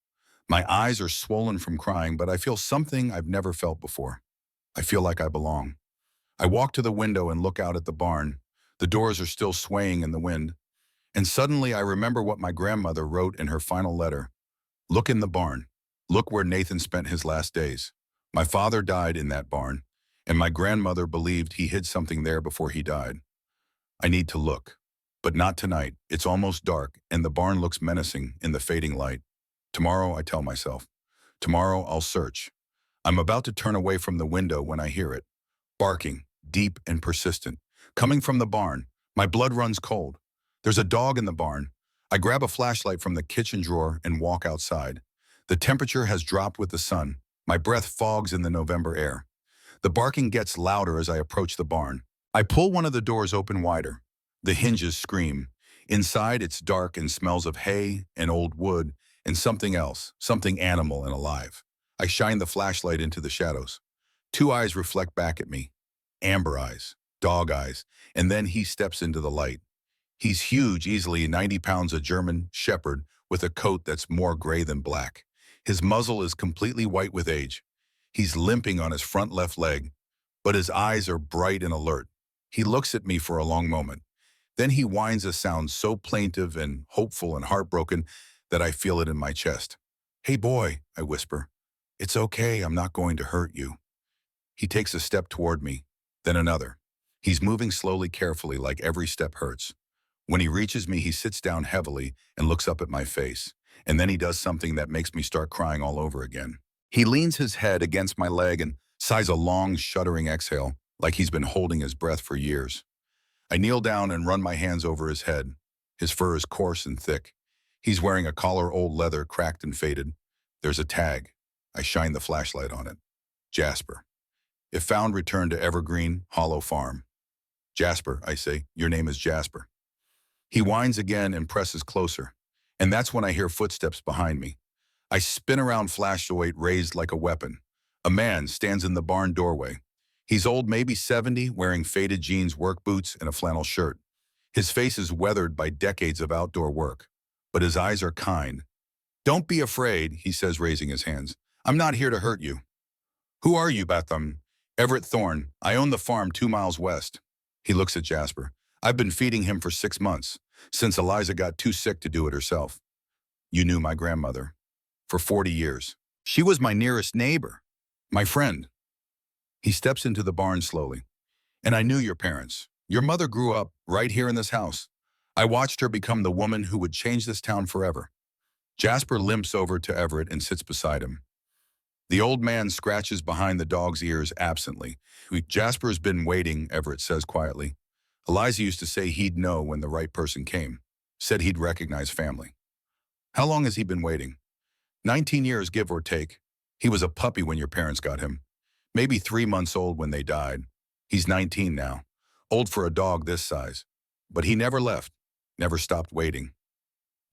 My eyes are swollen from crying, but I feel something I've never felt before. I feel like I belong. I walk to the window and look out at the barn. The doors are still swaying in the wind. And suddenly I remember what my grandmother wrote in her final letter. Look in the barn. Look where Nathan spent his last days. My father died in that barn, and my grandmother believed he hid something there before he died. I need to look. But not tonight. It's almost dark, and the barn looks menacing in the fading light. Tomorrow, I tell myself. Tomorrow, I'll search. I'm about to turn away from the window when I hear it. Barking, deep and persistent. Coming from the barn. My blood runs cold. There's a dog in the barn. I grab a flashlight from the kitchen drawer and walk outside. The temperature has dropped with the sun. My breath fogs in the November air. The barking gets louder as I approach the barn. I pull one of the doors open wider. The hinges scream. Inside, it's dark and smells of hay and old wood and something else, something animal and alive. I shine the flashlight into the shadows. 2 eyes reflect back at me. Amber eyes, dog eyes, and then he steps into the light. He's huge, easily 90 pounds, a German shepherd with a coat that's more gray than black. His muzzle is completely white with age. He's limping on his front left leg, but his eyes are bright and alert. He looks at me for a long moment. Then he whines a sound so plaintive and hopeful and heartbroken that I feel it in my chest. Hey boy, I whisper. It's okay, I'm not going to hurt you. He takes a step toward me, then another. He's moving slowly, carefully, like every step hurts. When he reaches me, he sits down heavily and looks up at my face. And then he does something that makes me start crying all over again. He leans his head against my leg and sighs a long, shuddering exhale, like he's been holding his breath for years. I kneel down and run my hands over his head. His fur is coarse and thick. He's wearing a collar old leather, cracked and faded. There's a tag. I shine the flashlight on it. Jasper. If found, return to Evergreen Hollow Farm. Jasper, I say, your name is Jasper. He whines again and presses closer. And that's when I hear footsteps behind me. I spin around, flashlight raised like a weapon. A man stands in the barn doorway. He's old, maybe 70, wearing faded jeans, work boots, and a flannel shirt. His face is weathered by decades of outdoor work, but his eyes are kind. Don't be afraid, he says, raising his hands. I'm not here to hurt you. Who are you, Betham? Everett Thorne. I own the farm 2 miles west. He looks at Jasper. I've been feeding him for 6 months, since Eliza got too sick to do it herself. You knew my grandmother. For 40 years. She was my nearest neighbor. My friend. He steps into the barn slowly. And I knew your parents. Your mother grew up right here in this house. I watched her become the woman who would change this town forever. Jasper limps over to Everett and sits beside him. The old man scratches behind the dog's ears absently. Jasper's been waiting, Everett says quietly. Eliza used to say he'd know when the right person came. Said he'd recognize family. How long has he been waiting? 19 years, give or take. He was a puppy when your parents got him. Maybe 3 months old when they died. He's 19 now. Old for a dog this size. But he never left. Never stopped waiting.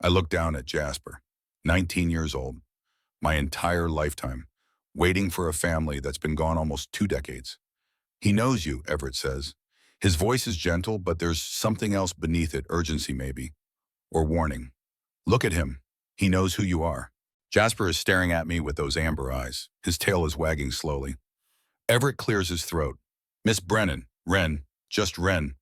I look down at Jasper. 19 years old. My entire lifetime. Waiting for a family that's been gone almost 2 decades. He knows you, Everett says. His voice is gentle, but there's something else beneath it, urgency maybe. Or warning. Look at him. He knows who you are. Jasper is staring at me with those amber eyes. His tail is wagging slowly. Everett clears his throat. Miss Brennan, Wren, just Wren.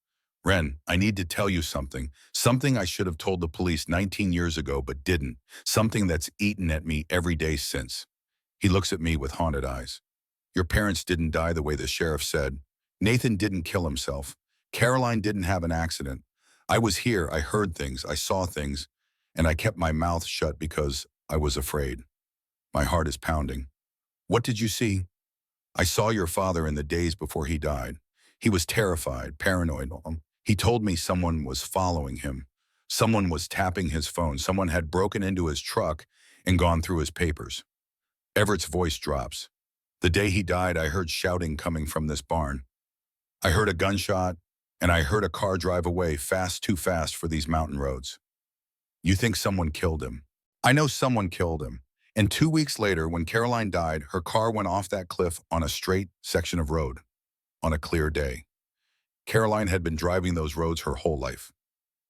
Wren, I need to tell you something. Something I should have told the police 19 years ago but didn't. Something that's eaten at me every day since. He looks at me with haunted eyes. Your parents didn't die the way the sheriff said. Nathan didn't kill himself. Caroline didn't have an accident. I was here, I heard things, I saw things, and I kept my mouth shut because I was afraid. My heart is pounding. What did you see? I saw your father in the days before he died. He was terrified, paranoid. He told me someone was following him. Someone was tapping his phone. Someone had broken into his truck and gone through his papers. Everett's voice drops. The day he died, I heard shouting coming from this barn. I heard a gunshot, and I heard a car drive away fast, too fast for these mountain roads. You think someone killed him? I know someone killed him. And 2 weeks later, when Caroline died, her car went off that cliff on a straight section of road, on a clear day. Caroline had been driving those roads her whole life.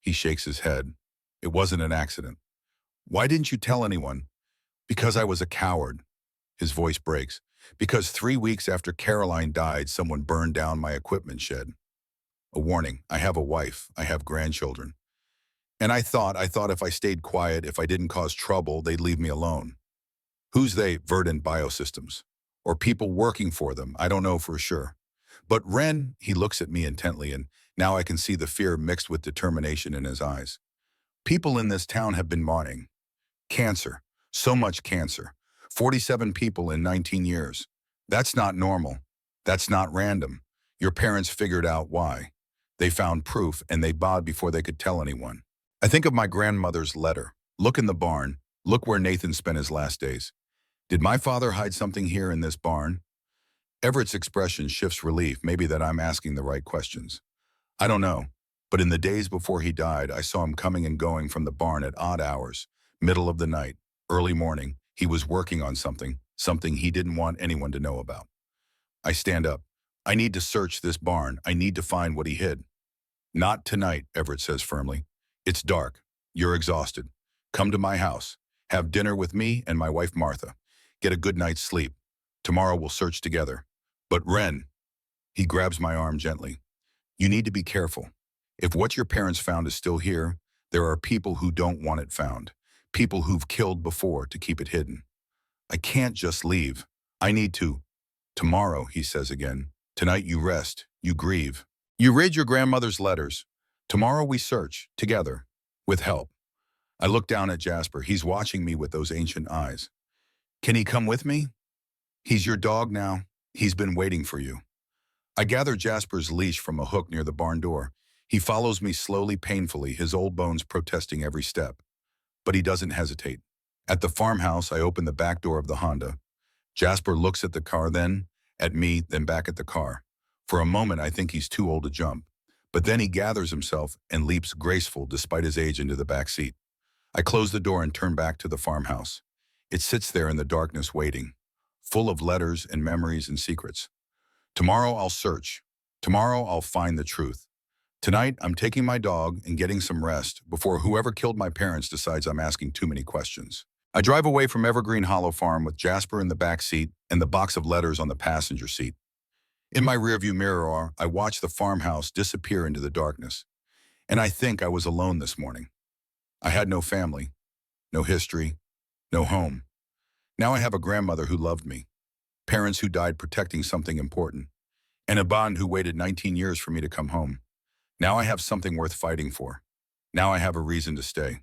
He shakes his head. It wasn't an accident. Why didn't you tell anyone? Because I was a coward. His voice breaks. Because 3 weeks after Caroline died, someone burned down my equipment shed. A warning, I have a wife, I have grandchildren. And I thought if I stayed quiet, if I didn't cause trouble, they'd leave me alone. Who's they? Verdant Biosystems. Or people working for them, I don't know for sure. But Wren, he looks at me intently, and now I can see the fear mixed with determination in his eyes. People in this town have been mourning. Cancer. So much cancer. 47 people in 19 years. That's not normal. That's not random. Your parents figured out why. They found proof, and they bowed before they could tell anyone. I think of my grandmother's letter. Look in the barn. Look where Nathan spent his last days. Did my father hide something here in this barn? Everett's expression shifts relief, maybe that I'm asking the right questions. I don't know, but in the days before he died, I saw him coming and going from the barn at odd hours, middle of the night, early morning. He was working on something he didn't want anyone to know about. I stand up. I need to search this barn. I need to find what he hid. Not tonight, Everett says firmly. It's dark. You're exhausted. Come to my house. Have dinner with me and my wife Martha. Get a good night's sleep. Tomorrow we'll search together. But Wren, he grabs my arm gently. You need to be careful. If what your parents found is still here, there are people who don't want it found. People who've killed before to keep it hidden. I can't just leave. I need to. Tomorrow, he says again. Tonight you rest. You grieve. You read your grandmother's letters. Tomorrow we search, together, with help. I look down at Jasper. He's watching me with those ancient eyes. Can he come with me? He's your dog now. He's been waiting for you. I gather Jasper's leash from a hook near the barn door. He follows me slowly, painfully, his old bones protesting every step. But he doesn't hesitate. At the farmhouse, I open the back door of the Honda. Jasper looks at the car, then at me, then back at the car. For a moment, I think he's too old to jump. But then he gathers himself and leaps graceful despite his age into the back seat. I close the door and turn back to the farmhouse. It sits there in the darkness waiting, full of letters and memories and secrets. Tomorrow I'll search. Tomorrow I'll find the truth. Tonight I'm taking my dog and getting some rest before whoever killed my parents decides I'm asking too many questions. I drive away from Evergreen Hollow Farm with Jasper in the back seat and the box of letters on the passenger seat. In my rearview mirror, I watch the farmhouse disappear into the darkness. And I think I was alone this morning. I had no family, no history, no home. Now I have a grandmother who loved me, parents who died protecting something important, and a bond who waited 19 years for me to come home. Now I have something worth fighting for. Now I have a reason to stay.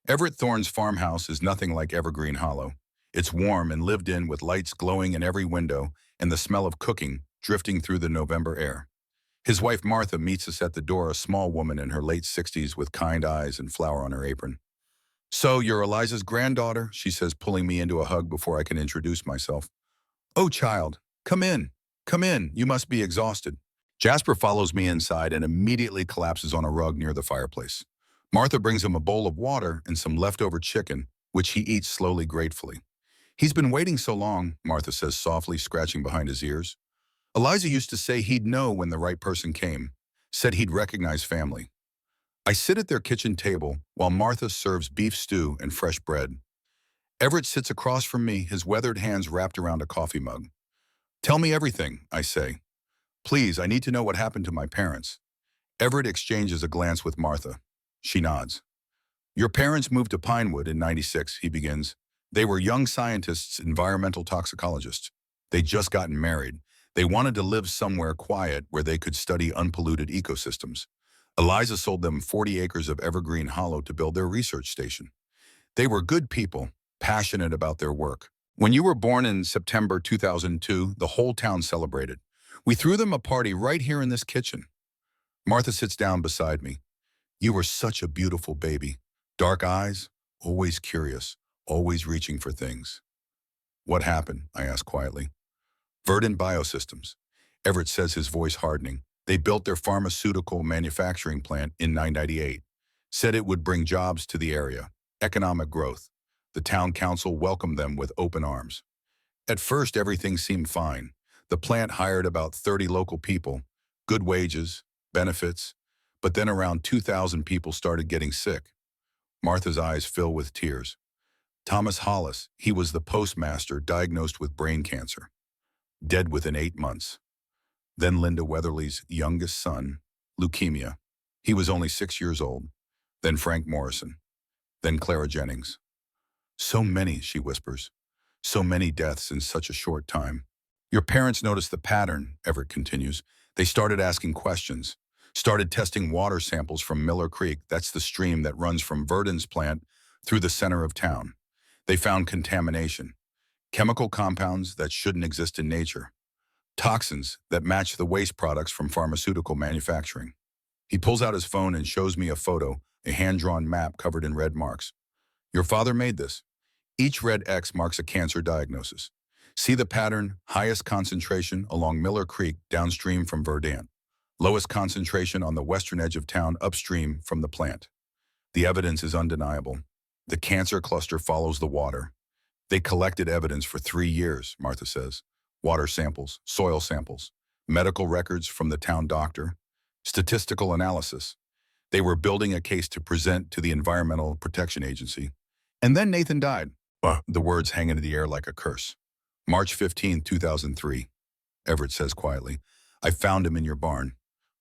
Everett Thorne's farmhouse is nothing like Evergreen Hollow. It's warm and lived in with lights glowing in every window and the smell of cooking drifting through the November air. His wife Martha meets us at the door, a small woman in her late 60s with kind eyes and flour on her apron. "So, you're Eliza's granddaughter," she says, pulling me into a hug before I can introduce myself. "Oh, child, come in. Come in. You must be exhausted." Jasper follows me inside and immediately collapses on a rug near the fireplace. Martha brings him a bowl of water and some leftover chicken, which he eats slowly, gratefully. "He's been waiting so long," Martha says softly, scratching behind his ears. "Eliza used to say he'd know when the right person came, said he'd recognize family." I sit at their kitchen table while Martha serves beef stew and fresh bread. Everett sits across from me, his weathered hands wrapped around a coffee mug. "Tell me everything," I say. "Please, I need to know what happened to my parents." Everett exchanges a glance with Martha. She nods. "Your parents moved to Pinewood in '96, he begins. "They were young scientists, environmental toxicologists. They'd just gotten married. They wanted to live somewhere quiet where they could study unpolluted ecosystems. Eliza sold them 40 acres of Evergreen Hollow to build their research station. They were good people, passionate about their work. When you were born in September 2002, the whole town celebrated. We threw them a party right here in this kitchen." Martha sits down beside me. "You were such a beautiful baby. Dark eyes, always curious, always reaching for things." "What happened?" I ask quietly. "Verdant Biosystems." Everett says, his voice hardening. "They built their pharmaceutical manufacturing plant in 1998. Said it would bring jobs to the area, economic growth. The town council welcomed them with open arms. At first, everything seemed fine. The plant hired about 30 local people, good wages, benefits, but then around 2,000 people started getting sick." Martha's eyes fill with tears. "Thomas Hollis, he was the postmaster, diagnosed with brain cancer. Dead within 8 months. Then Linda Weatherly's youngest son, leukemia. He was only 6 years old. Then Frank Morrison. Then Clara Jennings. So many," she whispers. "So many deaths in such a short time." "Your parents noticed the pattern," Everett continues. "They started asking questions. Started testing water samples from Miller Creek, that's the stream that runs from Verdant's plant through the center of town. They found contamination. Chemical compounds that shouldn't exist in nature. Toxins that match the waste products from pharmaceutical manufacturing." He pulls out his phone and shows me a photo, a hand-drawn map covered in red marks. "Your father made this. Each red X marks a cancer diagnosis. See the pattern, highest concentration along Miller Creek downstream from Verdant. Lowest concentration on the western edge of town upstream from the plant. The evidence is undeniable. The cancer cluster follows the water. They collected evidence for 3 years," Martha says. "Water samples, soil samples, medical records from the town doctor, statistical analysis. They were building a case to present to the Environmental Protection Agency. And then Nathan died." The words hang in the air like a curse. "March 15, 2003, Everett says quietly. "I found him in your barn.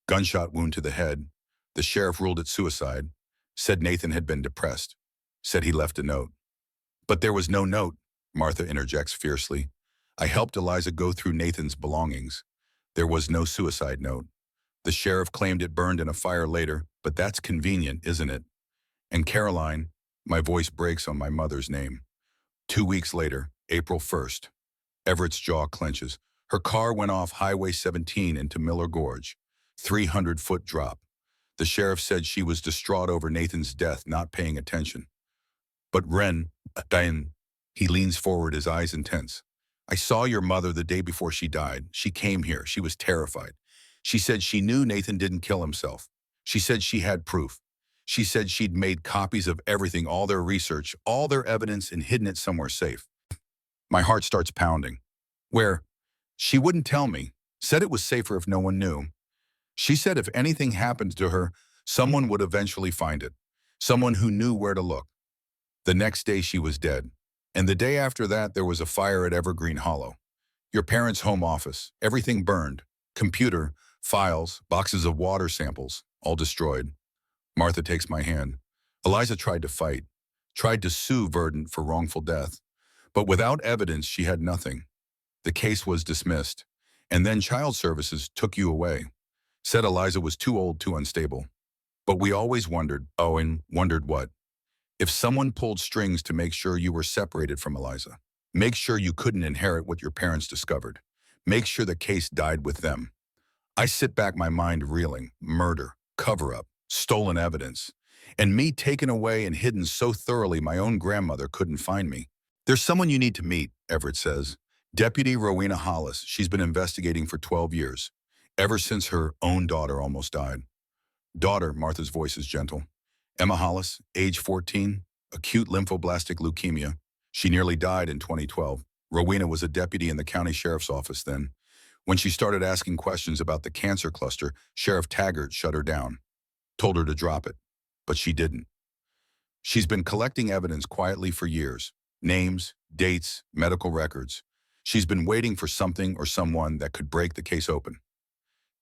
Gunshot wound to the head. The sheriff ruled it suicide. Said Nathan had been depressed. Said he left a note." "But there was no note," Martha interjects fiercely. "I helped Eliza go through Nathan's belongings. There was no suicide note. The sheriff claimed it burned in a fire later, but that's convenient, isn't it? And Caroline," my voice breaks on my mother's name. 2 weeks later, April 1st. Everett's jaw clenches. "Her car went off Highway 17 into Miller Gorge. 300-foot drop. The sheriff said she was distraught over Nathan's death, not paying attention. But Diane, he leans forward, his eyes intense. I saw your mother the day before she died. She came here. She was terrified. She said she knew Nathan didn't kill himself. She said she had proof. She said she'd made copies of everything, all their research, all their evidence, and hidden it somewhere safe. My heart starts pounding. Where? She wouldn't tell me. Said it was safer if no one knew. She said if anything happened to her, someone would eventually find it. Someone who knew where to look. The next day she was dead. And the day after that, there was a fire at Evergreen Hollow. Your parents' home office, everything burned. Computer, files, boxes of water samples, all destroyed. Martha takes my hand. Eliza tried to fight, tried to sue Verdant for wrongful death. But without evidence, she had nothing. The case was dismissed. And then Child Services took you away. Said Eliza was too old, too unstable. But we always wondered, wondered what? If someone pulled strings to make sure you were separated from Eliza. Make sure you couldn't inherit what your parents discovered. Make sure the case died with them. I sit back, my mind reeling. Murder, cover-up, stolen evidence. And me taken away and hidden so thoroughly my own grandmother couldn't find me. There's someone you need to meet, Everett says. Deputy Rowena Hollis. She's been investigating for 12 years. Ever since her own daughter almost died. Daughter, Martha's voice is gentle. Emma Hollis, age 14, acute lymphoblastic leukemia. She nearly died in 2012. Rowena was a deputy in the county sheriff's office then. When she started asking questions about the cancer cluster, Sheriff Taggart shut her down. Told her to drop it. But she didn't. She's been collecting evidence quietly for years. Names, dates, medical records. She's been waiting for something or someone that could break the case open.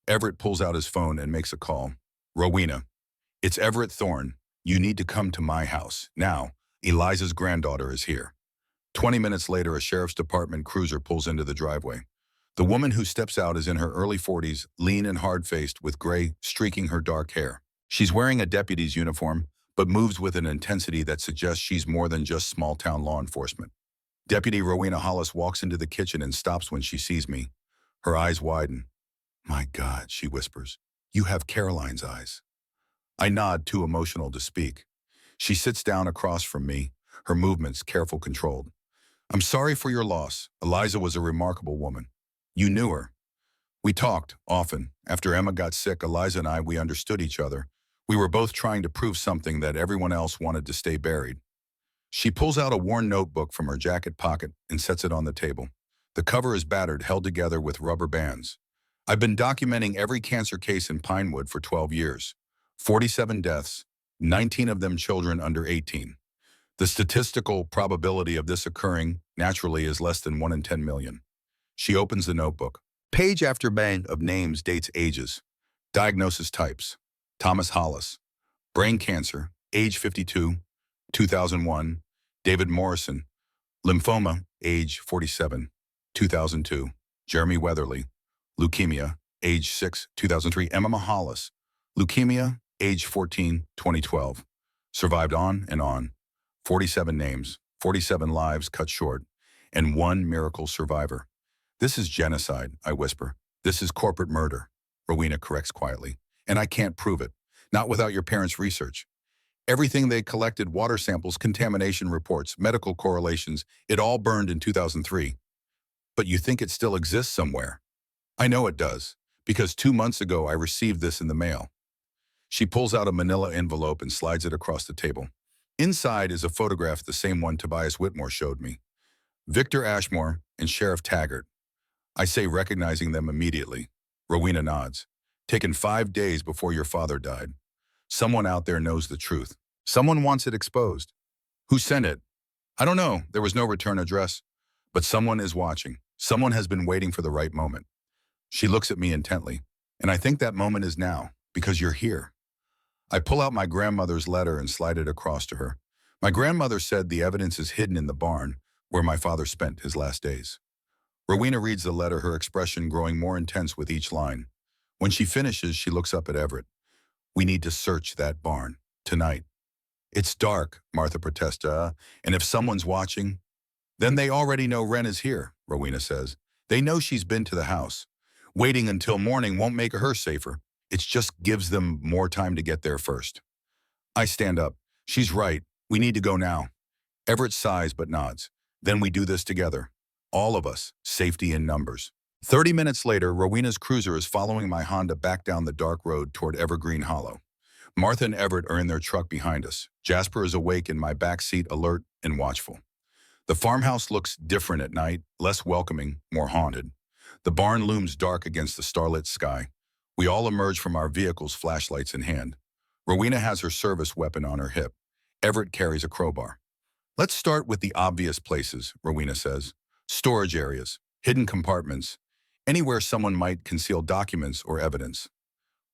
Everett pulls out his phone and makes a call. Rowena, it's Everett Thorne. You need to come to my house. Now, Eliza's granddaughter is here. 20 minutes later, a sheriff's department cruiser pulls into the driveway. The woman who steps out is in her early 40s, lean and hard-faced, with gray streaking her dark hair. She's wearing a deputy's uniform, but moves with an intensity that suggests she's more than just small-town law enforcement. Deputy Rowena Hollis walks into the kitchen and stops when she sees me. Her eyes widen. My God, she whispers. You have Caroline's eyes. I nod, too emotional to speak. She sits down across from me, her movements careful, controlled. I'm sorry for your loss. Eliza was a remarkable woman. You knew her. We talked, often. After Emma got sick, Eliza and I, we understood each other. We were both trying to prove something that everyone else wanted to stay buried. She pulls out a worn notebook from her jacket pocket and sets it on the table. The cover is battered, held together with rubber bands. I've been documenting every cancer case in Pinewood for 12 years. 47 deaths, 19 of them children under 18. The statistical probability of this occurring naturally is less than 1 in 10 million. She opens the notebook. Page after page of names, dates, ages. Diagnosis types. Thomas Hollis. Brain cancer, age 52, 2001. David Morrison. Lymphoma, age 47, 2002. Jeremy Weatherly. Leukemia, age 6, 2003. Emma Hollis. Leukemia, age 14, 2012. Survived on and on. 47 names, 47 lives cut short, and one miracle survivor. This is genocide, I whisper. This is corporate murder, Rowena corrects quietly. And I can't prove it, not without your parents' research. Everything they collected, water samples, contamination reports, medical correlations, it all burned in 2003. But you think it still exists somewhere? I know it does, because 2 months ago I received this in the mail. She pulls out a manila envelope and slides it across the table. Inside is a photograph, the same one Tobias Whitmore showed me. Victor Ashmore and Sheriff Taggart. I say, recognizing them immediately. Rowena nods. Taken 5 days before your father died. Someone out there knows the truth. Someone wants it exposed. Who sent it? I don't know. There was no return address. But someone is watching. Someone has been waiting for the right moment. She looks at me intently. And I think that moment is now, because you're here. I pull out my grandmother's letter and slide it across to her. My grandmother said the evidence is hidden in the barn, where my father spent his last days. Rowena reads the letter, her expression growing more intense with each line. When she finishes, she looks up at Everett. We need to search that barn, tonight. It's dark, Martha protests, and if someone's watching, then they already know Wren is here, Rowena says. They know she's been to the house. Waiting until morning won't make her safer. It just gives them more time to get there first. I stand up. She's right. We need to go now. Everett sighs but nods. Then we do this together. All of us, safety in numbers. 30 minutes later, Rowena's cruiser is following my Honda back down the dark road toward Evergreen Hollow. Martha and Everett are in their truck behind us. Jasper is awake in my back seat, alert and watchful. The farmhouse looks different at night, less welcoming, more haunted. The barn looms dark against the starlit sky. We all emerge from our vehicles, flashlights in hand. Rowena has her service weapon on her hip. Everett carries a crowbar. Let's start with the obvious places, Rowena says. Storage areas, hidden compartments, anywhere someone might conceal documents or evidence.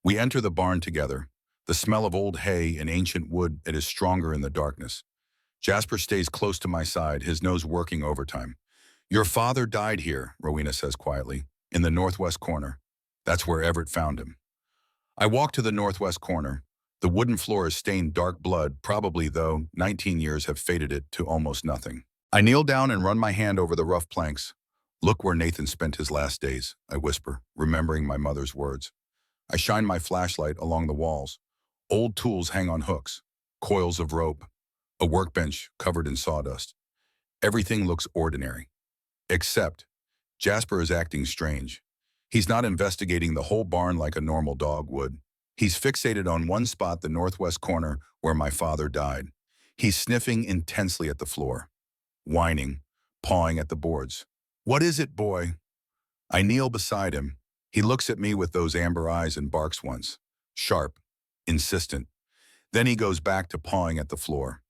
We enter the barn together. The smell of old hay and ancient wood, it is stronger in the darkness. Jasper stays close to my side, his nose working overtime. Your father died here, Rowena says quietly, in the northwest corner. That's where Everett found him. I walk to the northwest corner. The wooden floor is stained dark blood, probably though 19 years have faded it to almost nothing. I kneel down and run my hand over the rough planks. Look where Nathan spent his last days, I whisper, remembering my mother's words. I shine my flashlight along the walls. Old tools hang on hooks, coils of rope, a workbench covered in sawdust. Everything looks ordinary. Except Jasper is acting strange. He's not investigating the whole barn like a normal dog would. He's fixated on one spot, the northwest corner, where my father died. He's sniffing intensely at the floor, whining, pawing at the boards. What is it, boy? I kneel beside him. He looks at me with those amber eyes and barks once. Sharp, insistent. Then he goes back to pawing at the floor.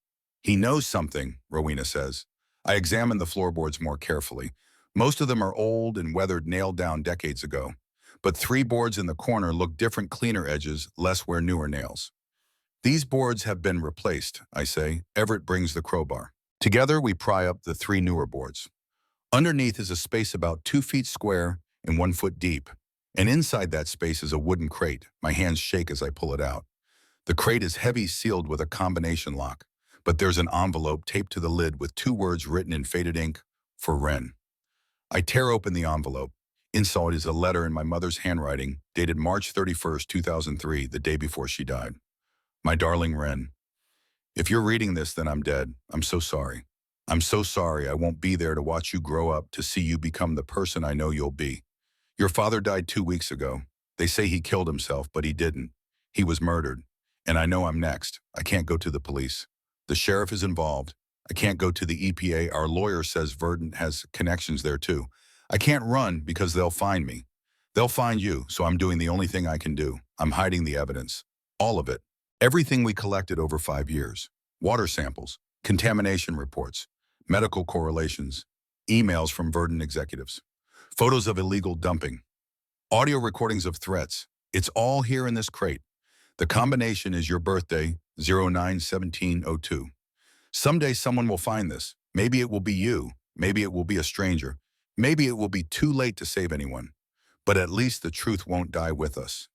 He knows something, Rowena says. I examine the floorboards more carefully. Most of them are old and weathered, nailed down decades ago. But 3 boards in the corner look different, cleaner edges, less wear newer nails. These boards have been replaced, I say. Everett brings the crowbar. Together we pry up the 3 newer boards. Underneath is a space about 2 feet square and 1 foot deep. And inside that space is a wooden crate. My hands shake as I pull it out. The crate is heavy, sealed with a combination lock. But there's an envelope taped to the lid with 2 words written in faded ink, for Wren. I tear open the envelope. Inside is a letter in my mother's handwriting, dated March 31st, 2003, the day before she died. My darling Wren, if you're reading this, then I'm dead. I'm so sorry. I'm so sorry I won't be there to watch you grow up, to see you become the person I know you'll be. Your father died 2 weeks ago. They say he killed himself, but he didn't. He was murdered. And I know I'm next. I can't go to the police. The sheriff is involved. I can't go to the EPA. Our lawyer says Verdant has connections there too. I can't run because they'll find me. They'll find you, so I'm doing the only thing I can do. I'm hiding the evidence. All of it. Everything we collected over 5 years. Water samples, contamination reports, medical correlations, emails from Verdant executives, photos of illegal dumping, audio recordings of threats. It's all here in this crate. The combination is your birthday, 09/17/02. Someday someone will find this. Maybe it will be you. Maybe it will be a stranger. Maybe it will be too late to save anyone. But at least the truth won't die with us.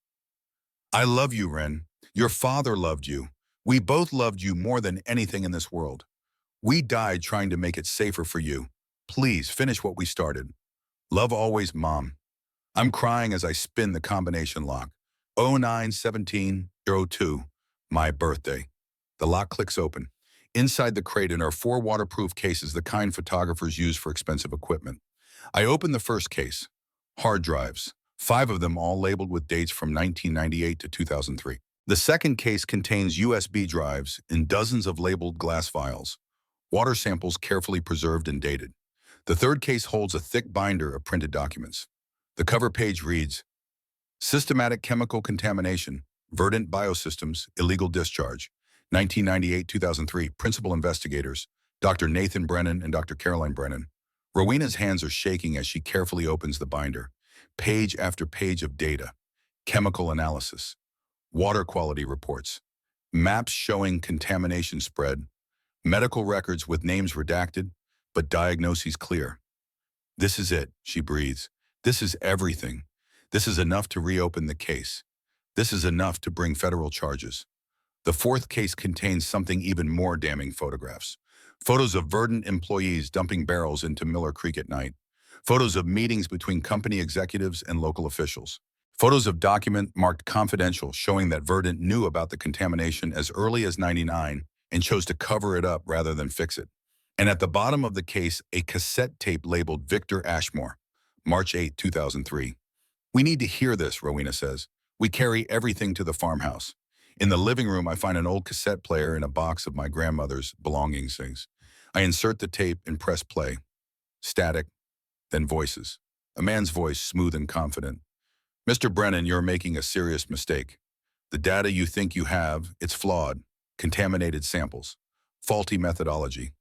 I love you, Wren. Your father loved you. We both loved you more than anything in this world. We died trying to make it safer for you. Please finish what we started. Love always, Mom. I'm crying as I spin the combination lock. 09/17/02, my birthday. The lock clicks open. Inside the crate are 4 waterproof cases, the kind photographers use for expensive equipment. I open the first case. Hard drives. 5 of them, all labeled with dates from 1998 to 2003. The second case contains USB drives and dozens of labeled glass vials. Water samples carefully preserved and dated. The third case holds a thick binder of printed documents. The cover page reads, Systematic Chemical Contamination, Verdant Biosystems, Illegal Discharge, 1998-2003, Principal Investigators, Dr. Nathan Brennan and Dr. Caroline Brennan. Rowena's hands are shaking as she carefully opens the binder. Page after page of data, chemical analysis, water quality reports, maps showing contamination spread, medical records with names redacted, but diagnoses clear. This is it, she breathes. This is everything. This is enough to reopen the case. This is enough to bring federal charges. The fourth case contains something even more damning: photographs. Photos of Verdant employees dumping barrels into Miller Creek at night. Photos of meetings between company executives and local officials. Photos of document marked confidential showing that Verdant knew about the contamination as early as '99 and chose to cover it up rather than fix it. And at the bottom of the case, a cassette tape labeled Victor Ashmore, March 8, 2003. We need to hear this, Rowena says. We carry everything to the farmhouse. In the living room, I find an old cassette player in a box of my grandmother's belongings. I insert the tape and press play. Static, then voices. A man's voice, smooth and confident. Mr. Brennan, you're making a serious mistake. The data you think you have, it's flawed. Contaminated samples. Faulty methodology.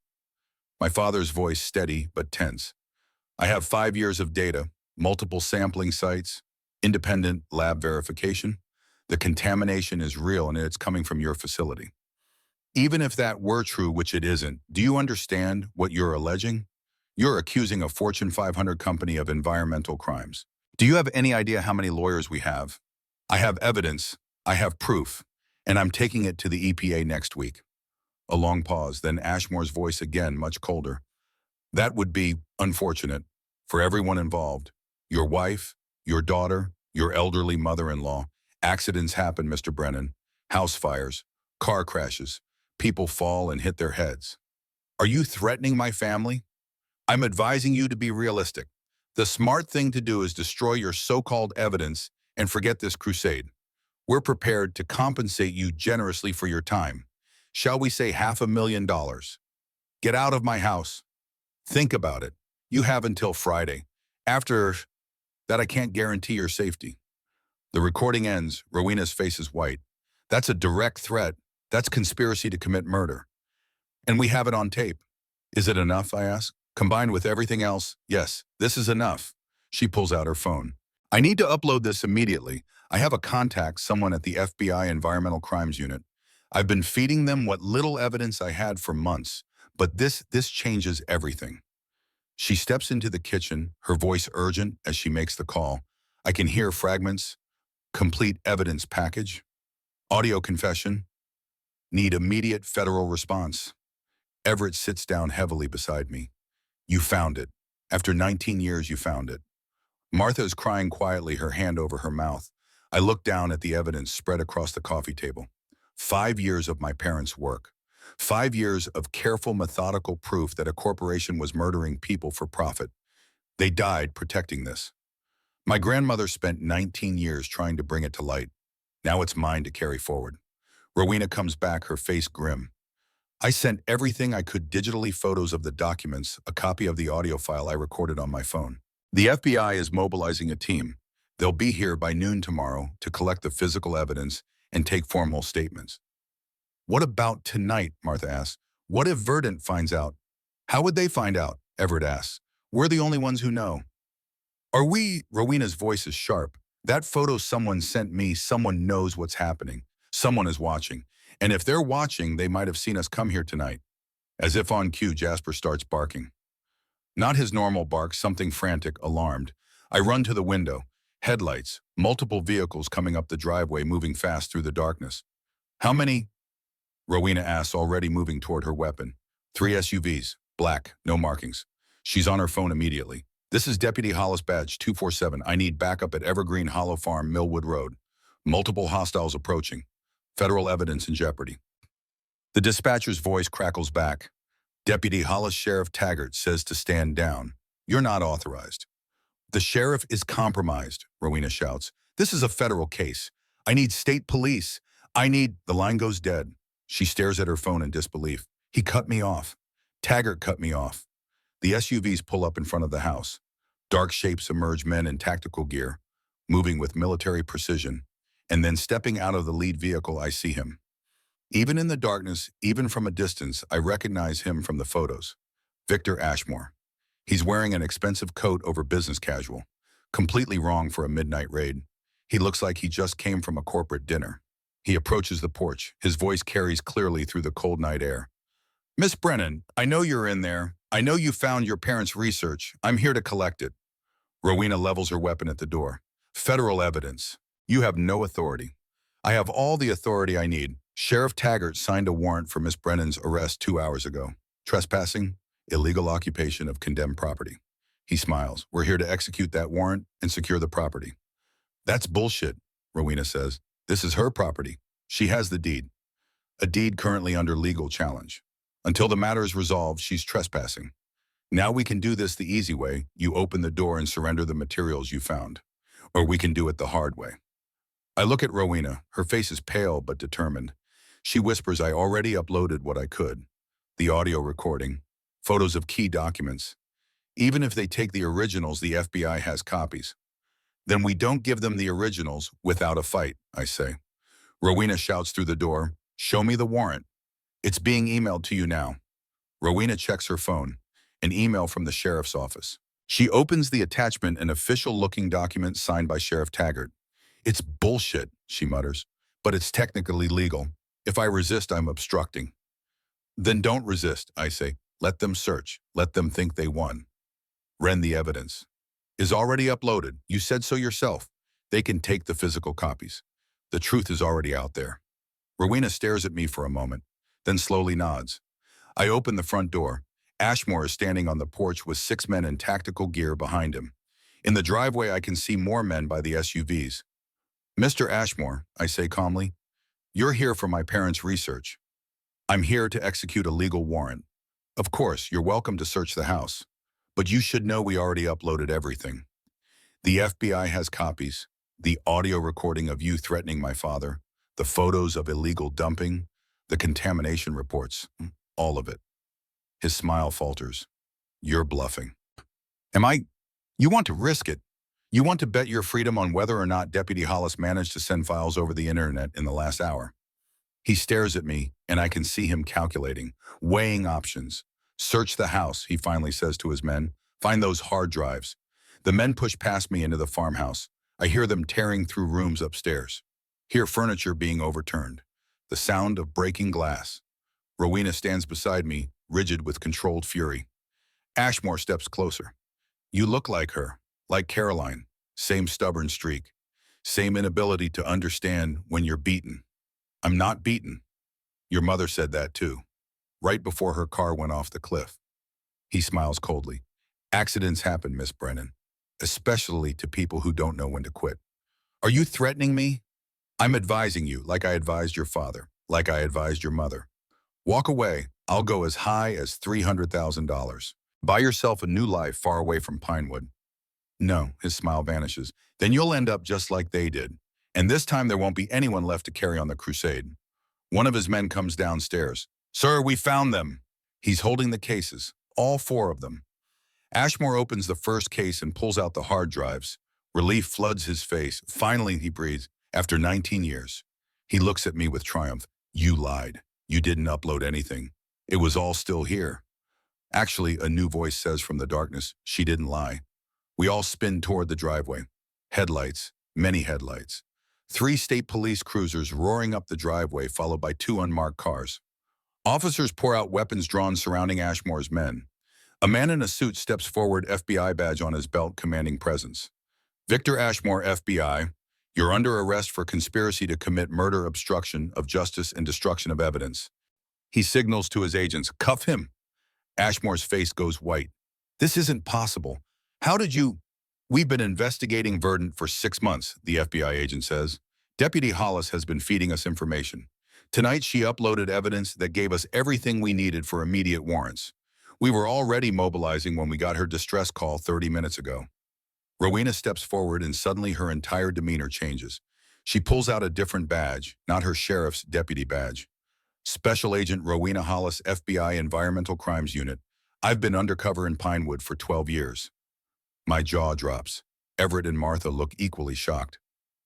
My father's voice steady but tense. I have 5 years of data, multiple sampling sites, independent lab verification. The contamination is real and it's coming from your facility. Even if that were true, which it isn't, do you understand what you're alleging? You're accusing a Fortune 500 company of environmental crimes. Do you have any idea how many lawyers we have? I have evidence, I have proof, and I'm taking it to the EPA next week. A long pause, then Ashmore's voice again, much colder. That would be unfortunate for everyone involved. Your wife, your daughter, your elderly mother-in-law. Accidents happen, Mr. Brennan. House fires, car crashes. People fall and hit their heads. Are you threatening my family? I'm advising you to be realistic. The smart thing to do is destroy your so-called evidence and forget this crusade. We're prepared to compensate you generously for your time. Shall we say $500,000? Get out of my house. Think about it. You have until Friday. After that, I can't guarantee your safety. The recording ends. Rowena's face is white. That's a direct threat. That's conspiracy to commit murder. And we have it on tape. Is it enough, I ask? Combined with everything else, yes, this is enough. She pulls out her phone. I need to upload this immediately. I have a contact, someone at the FBI Environmental Crimes Unit. I've been feeding them what little evidence I had for months, but this changes everything. She steps into the kitchen, her voice urgent as she makes the call. I can hear fragments, complete evidence package, audio confession, need immediate federal response. Everett sits down heavily beside me. You found it. After 19 years, you found it. Martha is crying quietly, her hand over her mouth. I look down at the evidence spread across the coffee table. 5 years of my parents' work. 5 years of careful, methodical proof that a corporation was murdering people for profit. They died protecting this. My grandmother spent 19 years trying to bring it to light. Now it's mine to carry forward. Rowena comes back, her face grim. I sent everything I could digitally, photos of the documents, a copy of the audio file I recorded on my phone. The FBI is mobilizing a team. They'll be here by noon tomorrow to collect the physical evidence and take formal statements. What about tonight, Martha asks. What if Verdant finds out? How would they find out? Everett asks. We're the only ones who know. Are we? Rowena's voice is sharp. That photo someone sent me, someone knows what's happening. Someone is watching. And if they're watching, they might have seen us come here tonight. As if on cue, Jasper starts barking. Not his normal bark, something frantic, alarmed. I run to the window. Headlights, multiple vehicles coming up the driveway, moving fast through the darkness. How many? Rowena asks, already moving toward her weapon. 3 SUVs, black, no markings. She's on her phone immediately. This is Deputy Hollis Badge 247. I need backup at Evergreen Hollow Farm, Millwood Road. Multiple hostiles approaching. Federal evidence in jeopardy. The dispatcher's voice crackles back. Deputy Hollis Sheriff Taggart says to stand down. You're not authorized. The sheriff is compromised, Rowena shouts. This is a federal case. I need state police. The line goes dead. She stares at her phone in disbelief. He cut me off. Taggart cut me off. The SUVs pull up in front of the house. Dark shapes emerge, men in tactical gear, moving with military precision. And then stepping out of the lead vehicle, I see him. Even in the darkness, even from a distance, I recognize him from the photos. Victor Ashmore. He's wearing an expensive coat over business casual. Completely wrong for a midnight raid. He looks like he just came from a corporate dinner. He approaches the porch. His voice carries clearly through the cold night air. Miss Brennan, I know you're in there. I know you found your parents' research. I'm here to collect it. Rowena levels her weapon at the door. Federal evidence. You have no authority. I have all the authority I need. Sheriff Taggart signed a warrant for Miss Brennan's arrest 2 hours ago. Trespassing, illegal occupation of condemned property. He smiles. We're here to execute that warrant and secure the property. That's bullshit, Rowena says. This is her property. She has the deed. A deed currently under legal challenge. Until the matter is resolved, she's trespassing. Now we can do this the easy way. You open the door and surrender the materials you found. Or we can do it the hard way. I look at Rowena. Her face is pale but determined. She whispers, I already uploaded what I could. The audio recording, photos of key documents. Even if they take the originals, the FBI has copies. Then we don't give them the originals without a fight, I say. Rowena shouts through the door, show me the warrant. It's being emailed to you now. Rowena checks her phone, an email from the sheriff's office. She opens the attachment, an official-looking document signed by Sheriff Taggart. It's bullshit, she mutters, but it's technically legal. If I resist, I'm obstructing. Then don't resist, I say. Let them search. Let them think they won. Ren, the evidence is already uploaded. You said so yourself. They can take the physical copies. The truth is already out there. Rowena stares at me for a moment, then slowly nods. I open the front door. Ashmore is standing on the porch with 6 men in tactical gear behind him. In the driveway, I can see more men by the SUVs. Mr. Ashmore, I say calmly, you're here for my parents' research. I'm here to execute a legal warrant. Of course, you're welcome to search the house, but you should know we already uploaded everything. The FBI has copies, the audio recording of you threatening my father, the photos of illegal dumping, the contamination reports, all of it. His smile falters. You're bluffing. You want to risk it. You want to bet your freedom on whether or not Deputy Hollis managed to send files over the internet in the last hour. He stares at me, and I can see him calculating, weighing options. Search the house, he finally says to his men. Find those hard drives. The men push past me into the farmhouse. I hear them tearing through rooms upstairs. Hear furniture being overturned. The sound of breaking glass. Rowena stands beside me, rigid with controlled fury. Ashmore steps closer. You look like her, like Caroline. Same stubborn streak. Same inability to understand when you're beaten. I'm not beaten. Your mother said that too, right before her car went off the cliff. He smiles coldly. Accidents happen, Miss Brennan, especially to people who don't know when to quit. Are you threatening me? I'm advising you, like I advised your father, like I advised your mother. Walk away. I'll go as high as $300,000. Buy yourself a new life far away from Pinewood. No, his smile vanishes. Then you'll end up just like they did. And this time there won't be anyone left to carry on the crusade. One of his men comes downstairs. Sir, we found them. He's holding the cases, all 4 of them. Ashmore opens the first case and pulls out the hard drives. Relief floods his face. Finally, he breathes. After 19 years. He looks at me with triumph. You lied. You didn't upload anything. It was all still here. Actually, a new voice says from the darkness, she didn't lie. We all spin toward the driveway. Headlights, many headlights. 3 state police cruisers roaring up the driveway, followed by 2 unmarked cars. Officers pour out weapons drawn surrounding Ashmore's men. A man in a suit steps forward, FBI badge on his belt, commanding presence. Victor Ashmore, FBI, you're under arrest for conspiracy to commit murder, obstruction of justice, and destruction of evidence. He signals to his agents, cuff him. Ashmore's face goes white. This isn't possible. How did you? We've been investigating Verdant for 6 months, the FBI agent says. Deputy Hollis has been feeding us information. Tonight she uploaded evidence that gave us everything we needed for immediate warrants. We were already mobilizing when we got her distress call 30 minutes ago. Rowena steps forward and suddenly her entire demeanor changes. She pulls out a different badge, not her sheriff's deputy badge. Special Agent Rowena Hollis, FBI Environmental Crimes Unit. I've been undercover in Pinewood for 12 years. My jaw drops. Everett and Martha look equally shocked.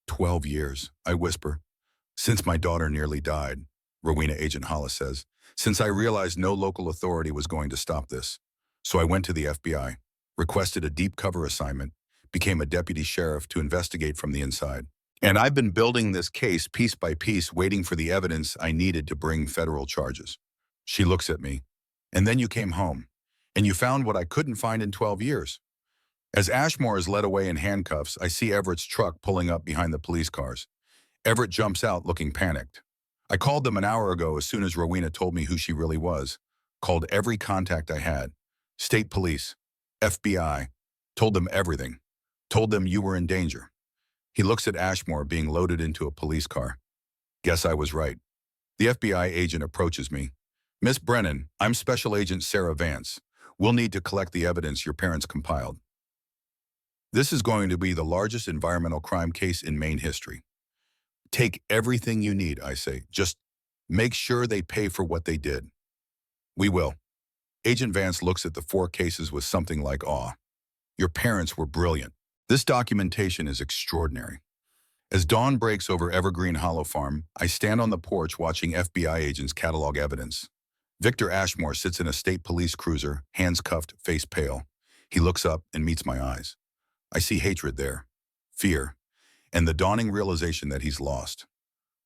12 years, I whisper. Since my daughter nearly died, Rowena Agent Hollis says. Since I realized no local authority was going to stop this. So I went to the FBI, requested a deep cover assignment, became a deputy sheriff to investigate from the inside. And I've been building this case piece by piece, waiting for the evidence I needed to bring federal charges. She looks at me. And then you came home, and you found what I couldn't find in 12 years. As Ashmore is led away in handcuffs, I see Everett's truck pulling up behind the police cars. Everett jumps out looking panicked. I called them an hour ago as soon as Rowena told me who she really was. Called every contact I had. State police, FBI. Told them everything. Told them you were in danger. He looks at Ashmore being loaded into a police car. Guess I was right. The FBI agent approaches me. Miss Brennan, I'm Special Agent Sarah Vance. We'll need to collect the evidence your parents compiled. This is going to be the largest environmental crime case in Maine history. Take everything you need, I say. Just make sure they pay for what they did. We will. Agent Vance looks at the 4 cases with something like awe. Your parents were brilliant. This documentation is extraordinary. As dawn breaks over Evergreen Hollow Farm, I stand on the porch watching FBI agents catalog evidence. Victor Ashmore sits in a state police cruiser, hands cuffed, face pale. He looks up and meets my eyes. I see hatred there, fear, and the dawning realization that he's lost.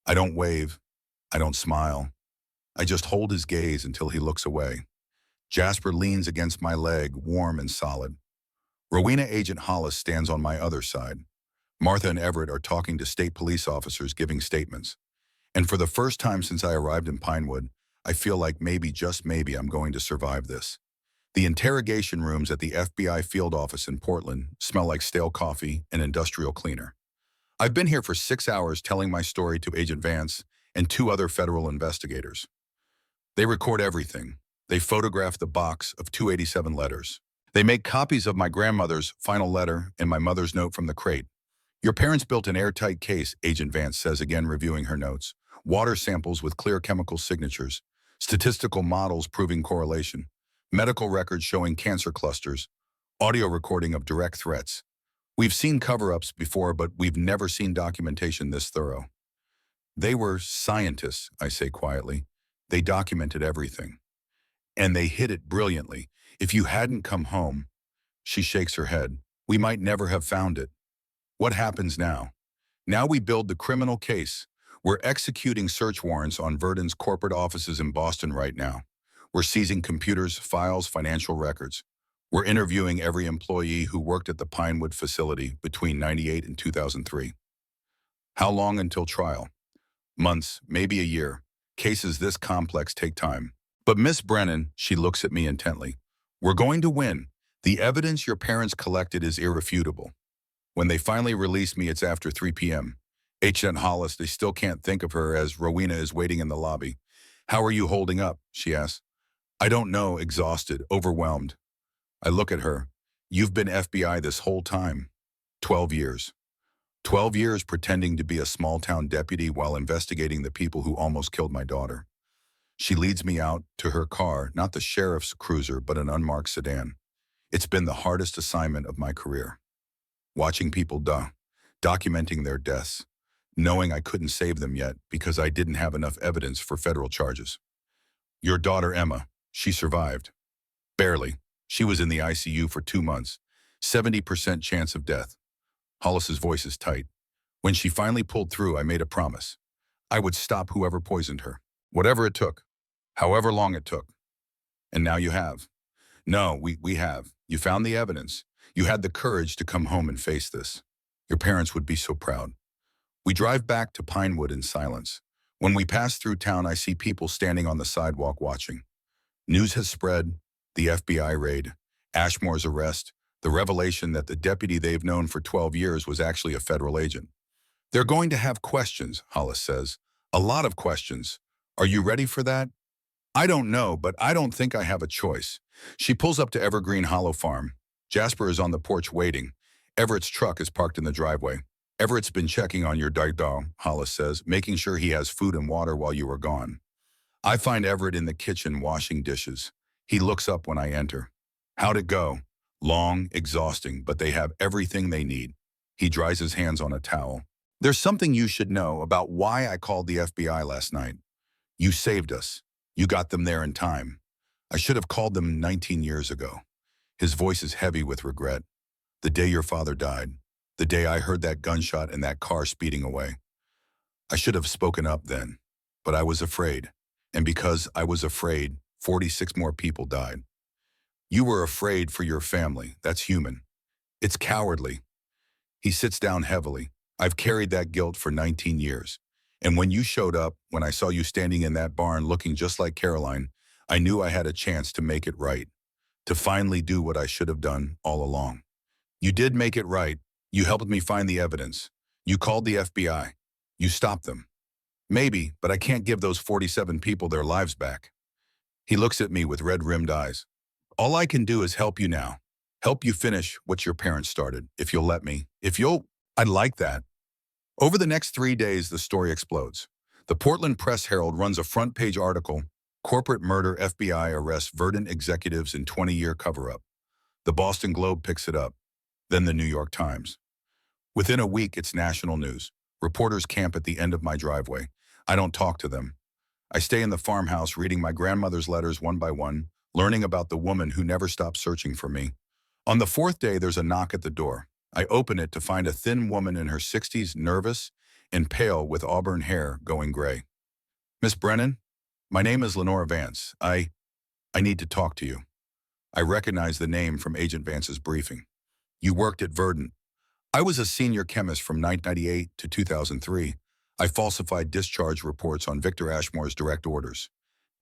I don't wave. I don't smile. I just hold his gaze until he looks away. Jasper leans against my leg, warm and solid. Rowena Agent Hollis stands on my other side. Martha and Everett are talking to state police officers giving statements. And for the first time since I arrived in Pinewood, I feel like maybe, just maybe, I'm going to survive this. The interrogation rooms at the FBI field office in Portland smell like stale coffee and industrial cleaner. I've been here for 6 hours telling my story to Agent Vance and 2 other federal investigators. They record everything. They photograph the box of 287 letters. They make copies of my grandmother's final letter and my mother's note from the crate. Your parents built an airtight case, Agent Vance says, again reviewing her notes. Water samples with clear chemical signatures, statistical models proving correlation, medical records showing cancer clusters, audio recording of direct threats. We've seen cover-ups before, but we've never seen documentation this thorough. They were scientists, I say quietly. They documented everything. And they hid it brilliantly. If you hadn't come home, she shakes her head, we might never have found it. What happens now? Now we build the criminal case. We're executing search warrants on Verdon's corporate offices in Boston right now. We're seizing computers, files, financial records. We're interviewing every employee who worked at the Pinewood facility between '98 and 2003. How long until trial? Months, maybe a year. Cases this complex take time. But Miss Brennan, she looks at me intently. We're going to win. The evidence your parents collected is irrefutable. When they finally release me, it's after 3 p.m. Agent Hollis, they still can't think of her as Rowena is waiting in the lobby. How are you holding up? She asks. I don't know, exhausted, overwhelmed. I look at her. You've been FBI this whole time. 12 years. 12 years pretending to be a small-town deputy while investigating the people who almost killed my daughter. She leads me out to her car, not the sheriff's cruiser, but an unmarked sedan. It's been the hardest assignment of my career. Watching people die, documenting their deaths, knowing I couldn't save them yet because I didn't have enough evidence for federal charges. Your daughter, Emma, she survived. Barely. She was in the ICU for 2 months. 70% chance of death. Hollis's voice is tight. When she finally pulled through, I made a promise. I would stop whoever poisoned her. Whatever it took. However long it took. And now you have. No, we have. You found the evidence. You had the courage to come home and face this. Your parents would be so proud. We drive back to Pinewood in silence. When we pass through town, I see people standing on the sidewalk watching. News has spread. The FBI raid, Ashmore's arrest, the revelation that the deputy they've known for 12 years was actually a federal agent. They're going to have questions, Hollis says. A lot of questions. Are you ready for that? I don't know, but I don't think I have a choice. She pulls up to Evergreen Hollow Farm. Jasper is on the porch waiting. Everett's truck is parked in the driveway. Everett's been checking on your dog, Hollis says, making sure he has food and water while you are gone. I find Everett in the kitchen washing dishes. He looks up when I enter. How'd it go? Long, exhausting, but they have everything they need. He dries his hands on a towel. There's something you should know about why I called the FBI last night. You saved us. You got them there in time. I should have called them 19 years ago. His voice is heavy with regret. The day your father died. The day I heard that gunshot and that car speeding away. I should have spoken up then, but I was afraid. And because I was afraid, 46 more people died. You were afraid for your family. That's human. It's cowardly. He sits down heavily. I've carried that guilt for 19 years. And when you showed up, when I saw you standing in that barn looking just like Caroline, I knew I had a chance to make it right, to finally do what I should have done all along. You did make it right. You helped me find the evidence. You called the FBI. You stopped them. Maybe, but I can't give those 47 people their lives back. He looks at me with red-rimmed eyes. All I can do is help you now. Help you finish what your parents started, if you'll let me. I'd like that. Over the next 3 days, the story explodes. The Portland Press-Herald runs a front-page article, Corporate Murder FBI Arrests Verdant Executives in 20-Year Cover-Up. The Boston Globe picks it up, then the New York Times. Within a week, it's national news. Reporters camp at the end of my driveway. I don't talk to them. I stay in the farmhouse reading my grandmother's letters one by one, learning about the woman who never stopped searching for me. On the fourth day, there's a knock at the door. I open it to find a thin woman in her 60s, nervous and pale with auburn hair going gray. Miss Brennan, my name is Lenora Vance. I need to talk to you. I recognize the name from Agent Vance's briefing. You worked at Verdant. I was a senior chemist from 1998 to 2003. I falsified discharge reports on Victor Ashmore's direct orders.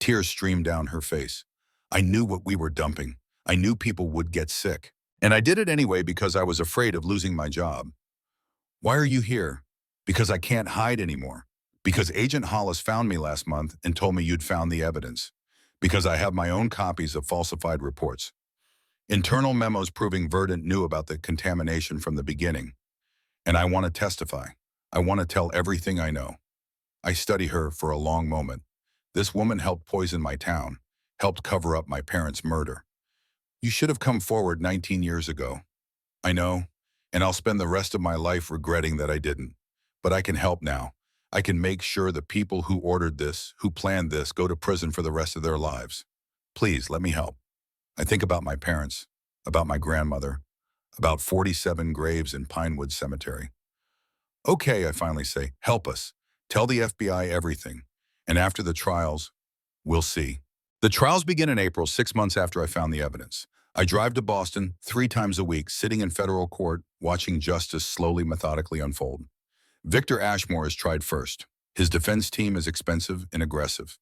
Tears streamed down her face. I knew what we were dumping. I knew people would get sick. And I did it anyway because I was afraid of losing my job. Why are you here? Because I can't hide anymore. Because Agent Hollis found me last month and told me you'd found the evidence. Because I have my own copies of falsified reports. Internal memos proving Verdant knew about the contamination from the beginning. And I want to testify. I want to tell everything I know. I study her for a long moment. This woman helped poison my town, helped cover up my parents' murder. You should have come forward 19 years ago. I know, and I'll spend the rest of my life regretting that I didn't. But I can help now. I can make sure the people who ordered this, who planned this, go to prison for the rest of their lives. Please, let me help. I think about my parents, about my grandmother, about 47 graves in Pinewood Cemetery. Okay, I finally say, help us. Tell the FBI everything. And after the trials, we'll see. The trials begin in April, 6 months after I found the evidence. I drive to Boston 3 times a week, sitting in federal court, watching justice slowly, methodically unfold. Victor Ashmore is tried first. His defense team is expensive and aggressive.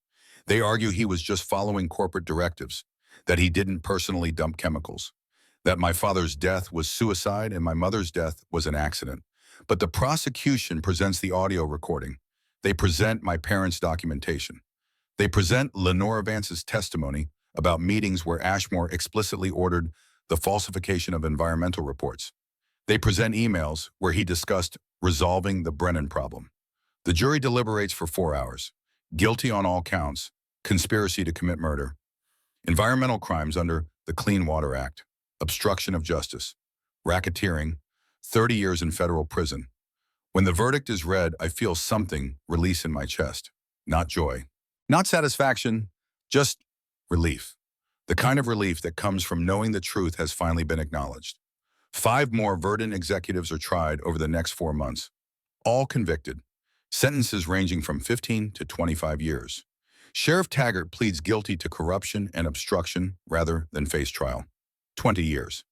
They argue he was just following corporate directives, that he didn't personally dump chemicals, that my father's death was suicide and my mother's death was an accident. But the prosecution presents the audio recording. They present my parents' documentation. They present Lenora Vance's testimony about meetings where Ashmore explicitly ordered the falsification of environmental reports. They present emails where he discussed resolving the Brennan problem. The jury deliberates for 4 hours. Guilty on all counts, conspiracy to commit murder, environmental crimes under the Clean Water Act, obstruction of justice, racketeering, 30 years in federal prison. When the verdict is read, I feel something release in my chest. Not joy, not satisfaction, just relief. The kind of relief that comes from knowing the truth has finally been acknowledged. 5 more Verdant executives are tried over the next 4 months, all convicted, sentences ranging from 15 to 25 years. Sheriff Taggart pleads guilty to corruption and obstruction rather than face trial. 20 years.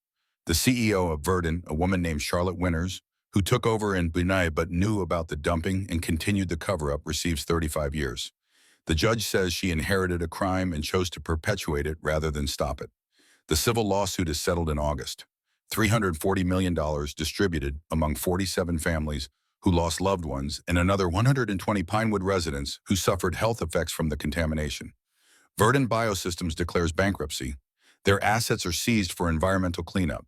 The CEO of Verdant, a woman named Charlotte Winters, who took over in Bunai but knew about the dumping and continued the cover-up, receives 35 years. The judge says she inherited a crime and chose to perpetuate it rather than stop it. The civil lawsuit is settled in August. $340 million distributed among 47 families who lost loved ones and another 120 Pinewood residents who suffered health effects from the contamination. Verdant Biosystems declares bankruptcy. Their assets are seized for environmental cleanup.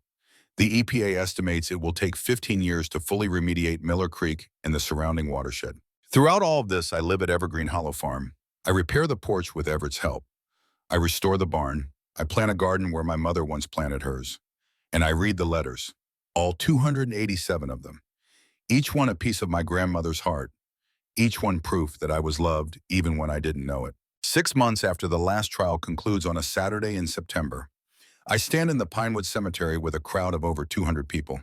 The EPA estimates it will take 15 years to fully remediate Miller Creek and the surrounding watershed. Throughout all of this, I live at Evergreen Hollow Farm. I repair the porch with Everett's help. I restore the barn. I plant a garden where my mother once planted hers. And I read the letters, all 287 of them. Each one a piece of my grandmother's heart. Each one proof that I was loved even when I didn't know it. 6 months after the last trial concludes on a Saturday in September, I stand in the Pinewood Cemetery with a crowd of over 200 people.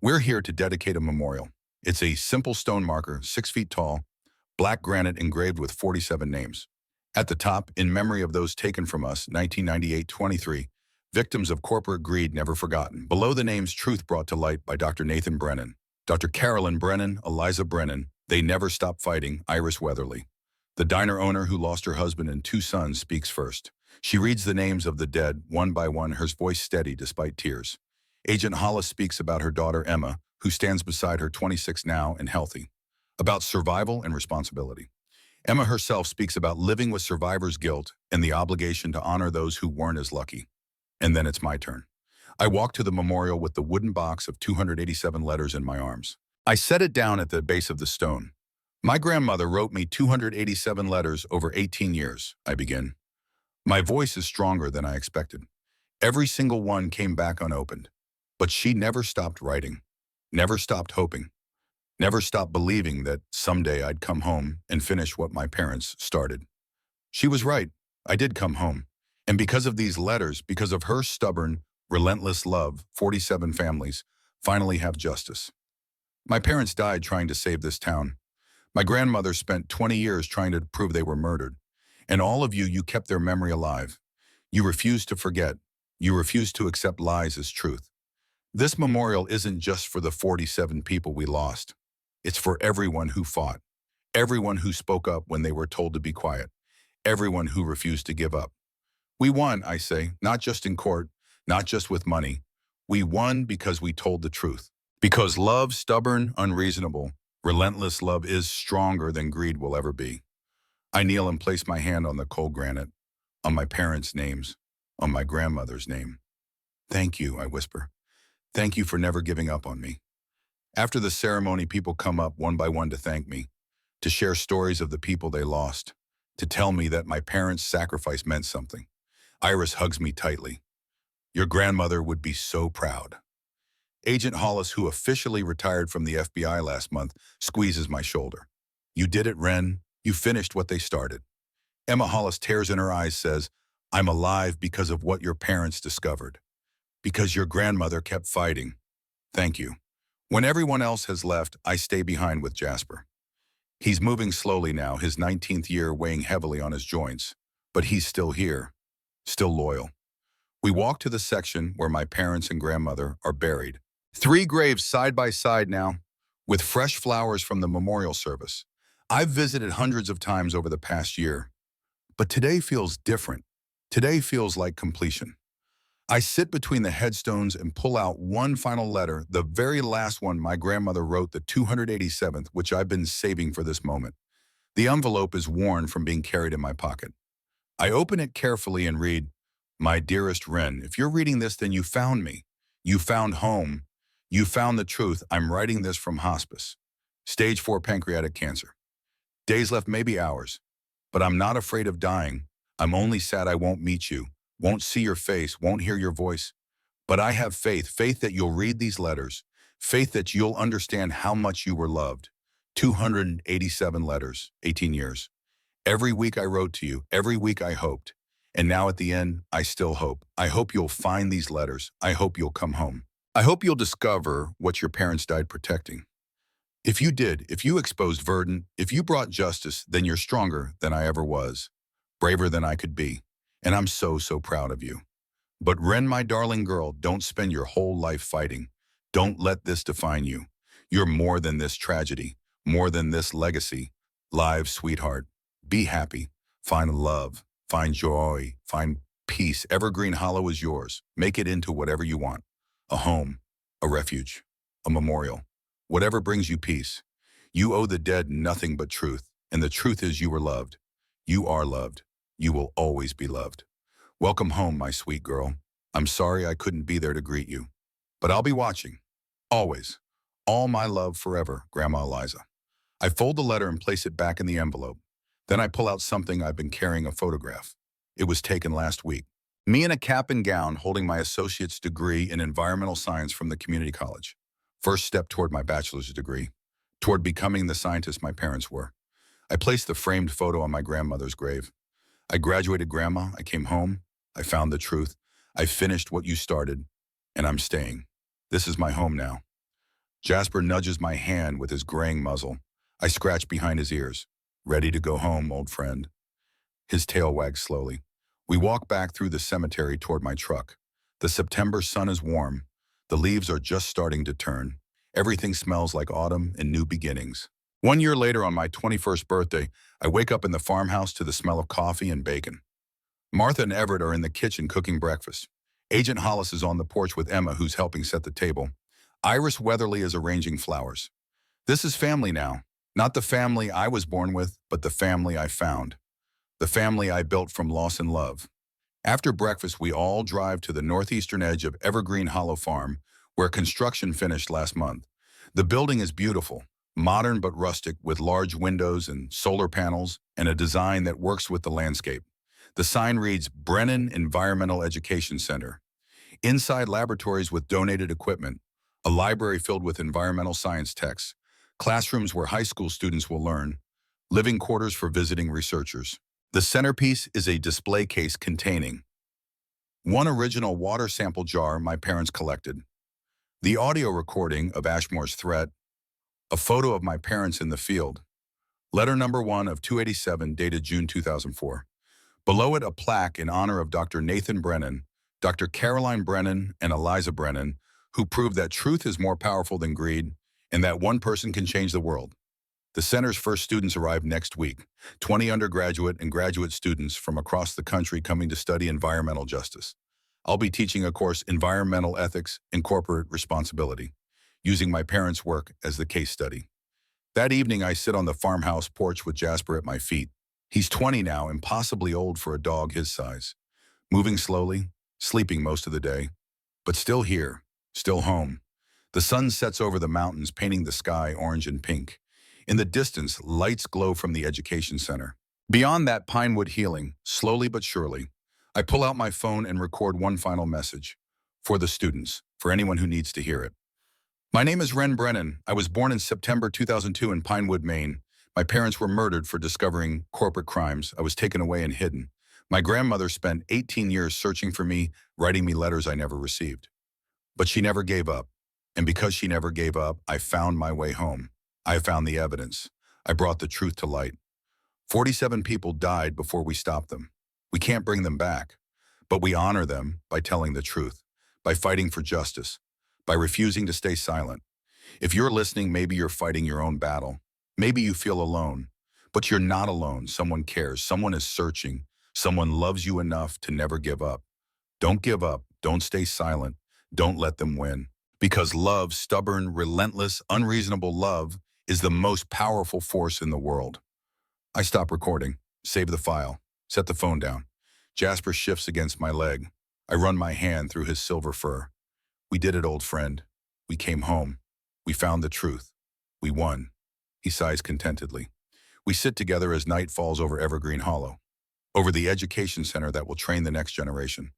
We're here to dedicate a memorial. It's a simple stone marker, 6 feet tall, black granite engraved with 47 names. At the top, in memory of those taken from us, 1998-23, victims of corporate greed never forgotten. Below the names, truth brought to light by Dr. Nathan Brennan, Dr. Carolyn Brennan, Eliza Brennan, They Never Stop Fighting, Iris Weatherly. The diner owner who lost her husband and 2 sons speaks first. She reads the names of the dead, one by one, her voice steady despite tears. Agent Hollis speaks about her daughter Emma, who stands beside her 26 now and healthy, about survival and responsibility. Emma herself speaks about living with survivor's guilt and the obligation to honor those who weren't as lucky. And then it's my turn. I walk to the memorial with the wooden box of 287 letters in my arms. I set it down at the base of the stone. My grandmother wrote me 287 letters over 18 years, I begin. My voice is stronger than I expected. Every single one came back unopened. But she never stopped writing, never stopped hoping, never stopped believing that someday I'd come home and finish what my parents started. She was right. I did come home. And because of these letters, because of her stubborn, relentless love, 47 families finally have justice. My parents died trying to save this town. My grandmother spent 20 years trying to prove they were murdered. And all of you, you kept their memory alive. You refused to forget. You refused to accept lies as truth. This memorial isn't just for the 47 people we lost. It's for everyone who fought, everyone who spoke up when they were told to be quiet, everyone who refused to give up. We won, I say, not just in court, not just with money. We won because we told the truth. Because love, stubborn, unreasonable, relentless love is stronger than greed will ever be. I kneel and place my hand on the cold granite, on my parents' names, on my grandmother's name. Thank you, I whisper. Thank you for never giving up on me. After the ceremony, people come up one by one to thank me, to share stories of the people they lost, to tell me that my parents' sacrifice meant something. Iris hugs me tightly. Your grandmother would be so proud. Agent Hollis, who officially retired from the FBI last month, squeezes my shoulder. You did it, Wren. You finished what they started. Emma Hollis, tears in her eyes, says, I'm alive because of what your parents discovered. Because your grandmother kept fighting. Thank you. When everyone else has left, I stay behind with Jasper. He's moving slowly now, his 19th year weighing heavily on his joints. But he's still here, still loyal. We walk to the section where my parents and grandmother are buried. 3 graves side by side now, with fresh flowers from the memorial service. I've visited hundreds of times over the past year, but today feels different. Today feels like completion. I sit between the headstones and pull out one final letter, the very last one my grandmother wrote, the 287th, which I've been saving for this moment. The envelope is worn from being carried in my pocket. I open it carefully and read, My dearest Wren, if you're reading this, then you found me. You found home. You found the truth. I'm writing this from hospice. Stage 4 pancreatic cancer. Days left, maybe hours. But I'm not afraid of dying. I'm only sad I won't meet you, won't see your face, won't hear your voice. But I have faith, faith that you'll read these letters, faith that you'll understand how much you were loved. 287 letters, 18 years. Every week I wrote to you, every week I hoped. And now at the end, I still hope. I hope you'll find these letters. I hope you'll come home. I hope you'll discover what your parents died protecting. If you did, if you exposed Verdun, if you brought justice, then you're stronger than I ever was, braver than I could be. And I'm so, so proud of you. But Wren, my darling girl, don't spend your whole life fighting. Don't let this define you. You're more than this tragedy, more than this legacy. Live, sweetheart. Be happy. Find love. Find joy. Find peace. Evergreen Hollow is yours. Make it into whatever you want. A home, a refuge, a memorial. Whatever brings you peace. You owe the dead nothing but truth. And the truth is you were loved. You are loved. You will always be loved. Welcome home, my sweet girl. I'm sorry I couldn't be there to greet you. But I'll be watching. Always. All my love forever, Grandma Eliza. I fold the letter and place it back in the envelope. Then I pull out something I've been carrying, a photograph. It was taken last week. Me in a cap and gown holding my associate's degree in environmental science from the community college. First step toward my bachelor's degree, toward becoming the scientist my parents were. I placed the framed photo on my grandmother's grave. I graduated, Grandma. I came home. I found the truth. I finished what you started, and I'm staying. This is my home now. Jasper nudges my hand with his graying muzzle. I scratch behind his ears. Ready to go home, old friend. His tail wags slowly. We walk back through the cemetery toward my truck. The September sun is warm. The leaves are just starting to turn. Everything smells like autumn and new beginnings. 1 year later, on my 21st birthday, I wake up in the farmhouse to the smell of coffee and bacon. Martha and Everett are in the kitchen cooking breakfast. Agent Hollis is on the porch with Emma, who's helping set the table. Iris Weatherly is arranging flowers. This is family now. Not the family I was born with, but the family I found. The family I built from loss and love. After breakfast, we all drive to the northeastern edge of Evergreen Hollow Farm, where construction finished last month. The building is beautiful, modern but rustic, with large windows and solar panels and a design that works with the landscape. The sign reads Brennan Environmental Education Center. Inside, laboratories with donated equipment, a library filled with environmental science texts, classrooms where high school students will learn, living quarters for visiting researchers. The centerpiece is a display case containing one original water sample jar my parents collected, the audio recording of Ashmore's threat, a photo of my parents in the field, letter number 1 of 287 dated June 2004. Below it, a plaque in honor of Dr. Nathan Brennan, Dr. Caroline Brennan, and Eliza Brennan, who proved that truth is more powerful than greed and that one person can change the world. The center's first students arrive next week, 20 undergraduate and graduate students from across the country coming to study environmental justice. I'll be teaching a course, Environmental Ethics and Corporate Responsibility, using my parents' work as the case study. That evening, I sit on the farmhouse porch with Jasper at my feet. He's 20 now, impossibly old for a dog his size. Moving slowly, sleeping most of the day, but still here, still home. The sun sets over the mountains, painting the sky orange and pink. In the distance, lights glow from the education center. Beyond that, Pinewood healing, slowly but surely. I pull out my phone and record one final message. For the students, for anyone who needs to hear it. My name is Ren Brennan. I was born in September 2002 in Pinewood, Maine. My parents were murdered for discovering corporate crimes. I was taken away and hidden. My grandmother spent 18 years searching for me, writing me letters I never received. But she never gave up. And because she never gave up, I found my way home. I found the evidence. I brought the truth to light. 47 people died before we stopped them. We can't bring them back, but we honor them by telling the truth, by fighting for justice, by refusing to stay silent. If you're listening, maybe you're fighting your own battle. Maybe you feel alone, but you're not alone. Someone cares. Someone is searching. Someone loves you enough to never give up. Don't give up. Don't stay silent. Don't let them win. Because love, stubborn, relentless, unreasonable love, is the most powerful force in the world. I stop recording, save the file, set the phone down. Jasper shifts against my leg. I run my hand through his silver fur. We did it, old friend. We came home. We found the truth. We won. He sighs contentedly. We sit together as night falls over Evergreen Hollow, over the education center that will train the next generation,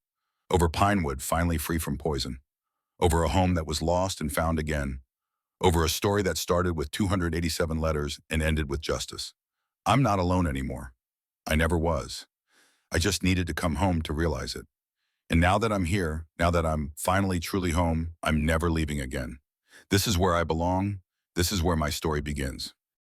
over Pinewood finally free from poison, over a home that was lost and found again, over a story that started with 287 letters and ended with justice. I'm not alone anymore. I never was. I just needed to come home to realize it. And now that I'm here, now that I'm finally truly home, I'm never leaving again. This is where I belong. This is where my story begins.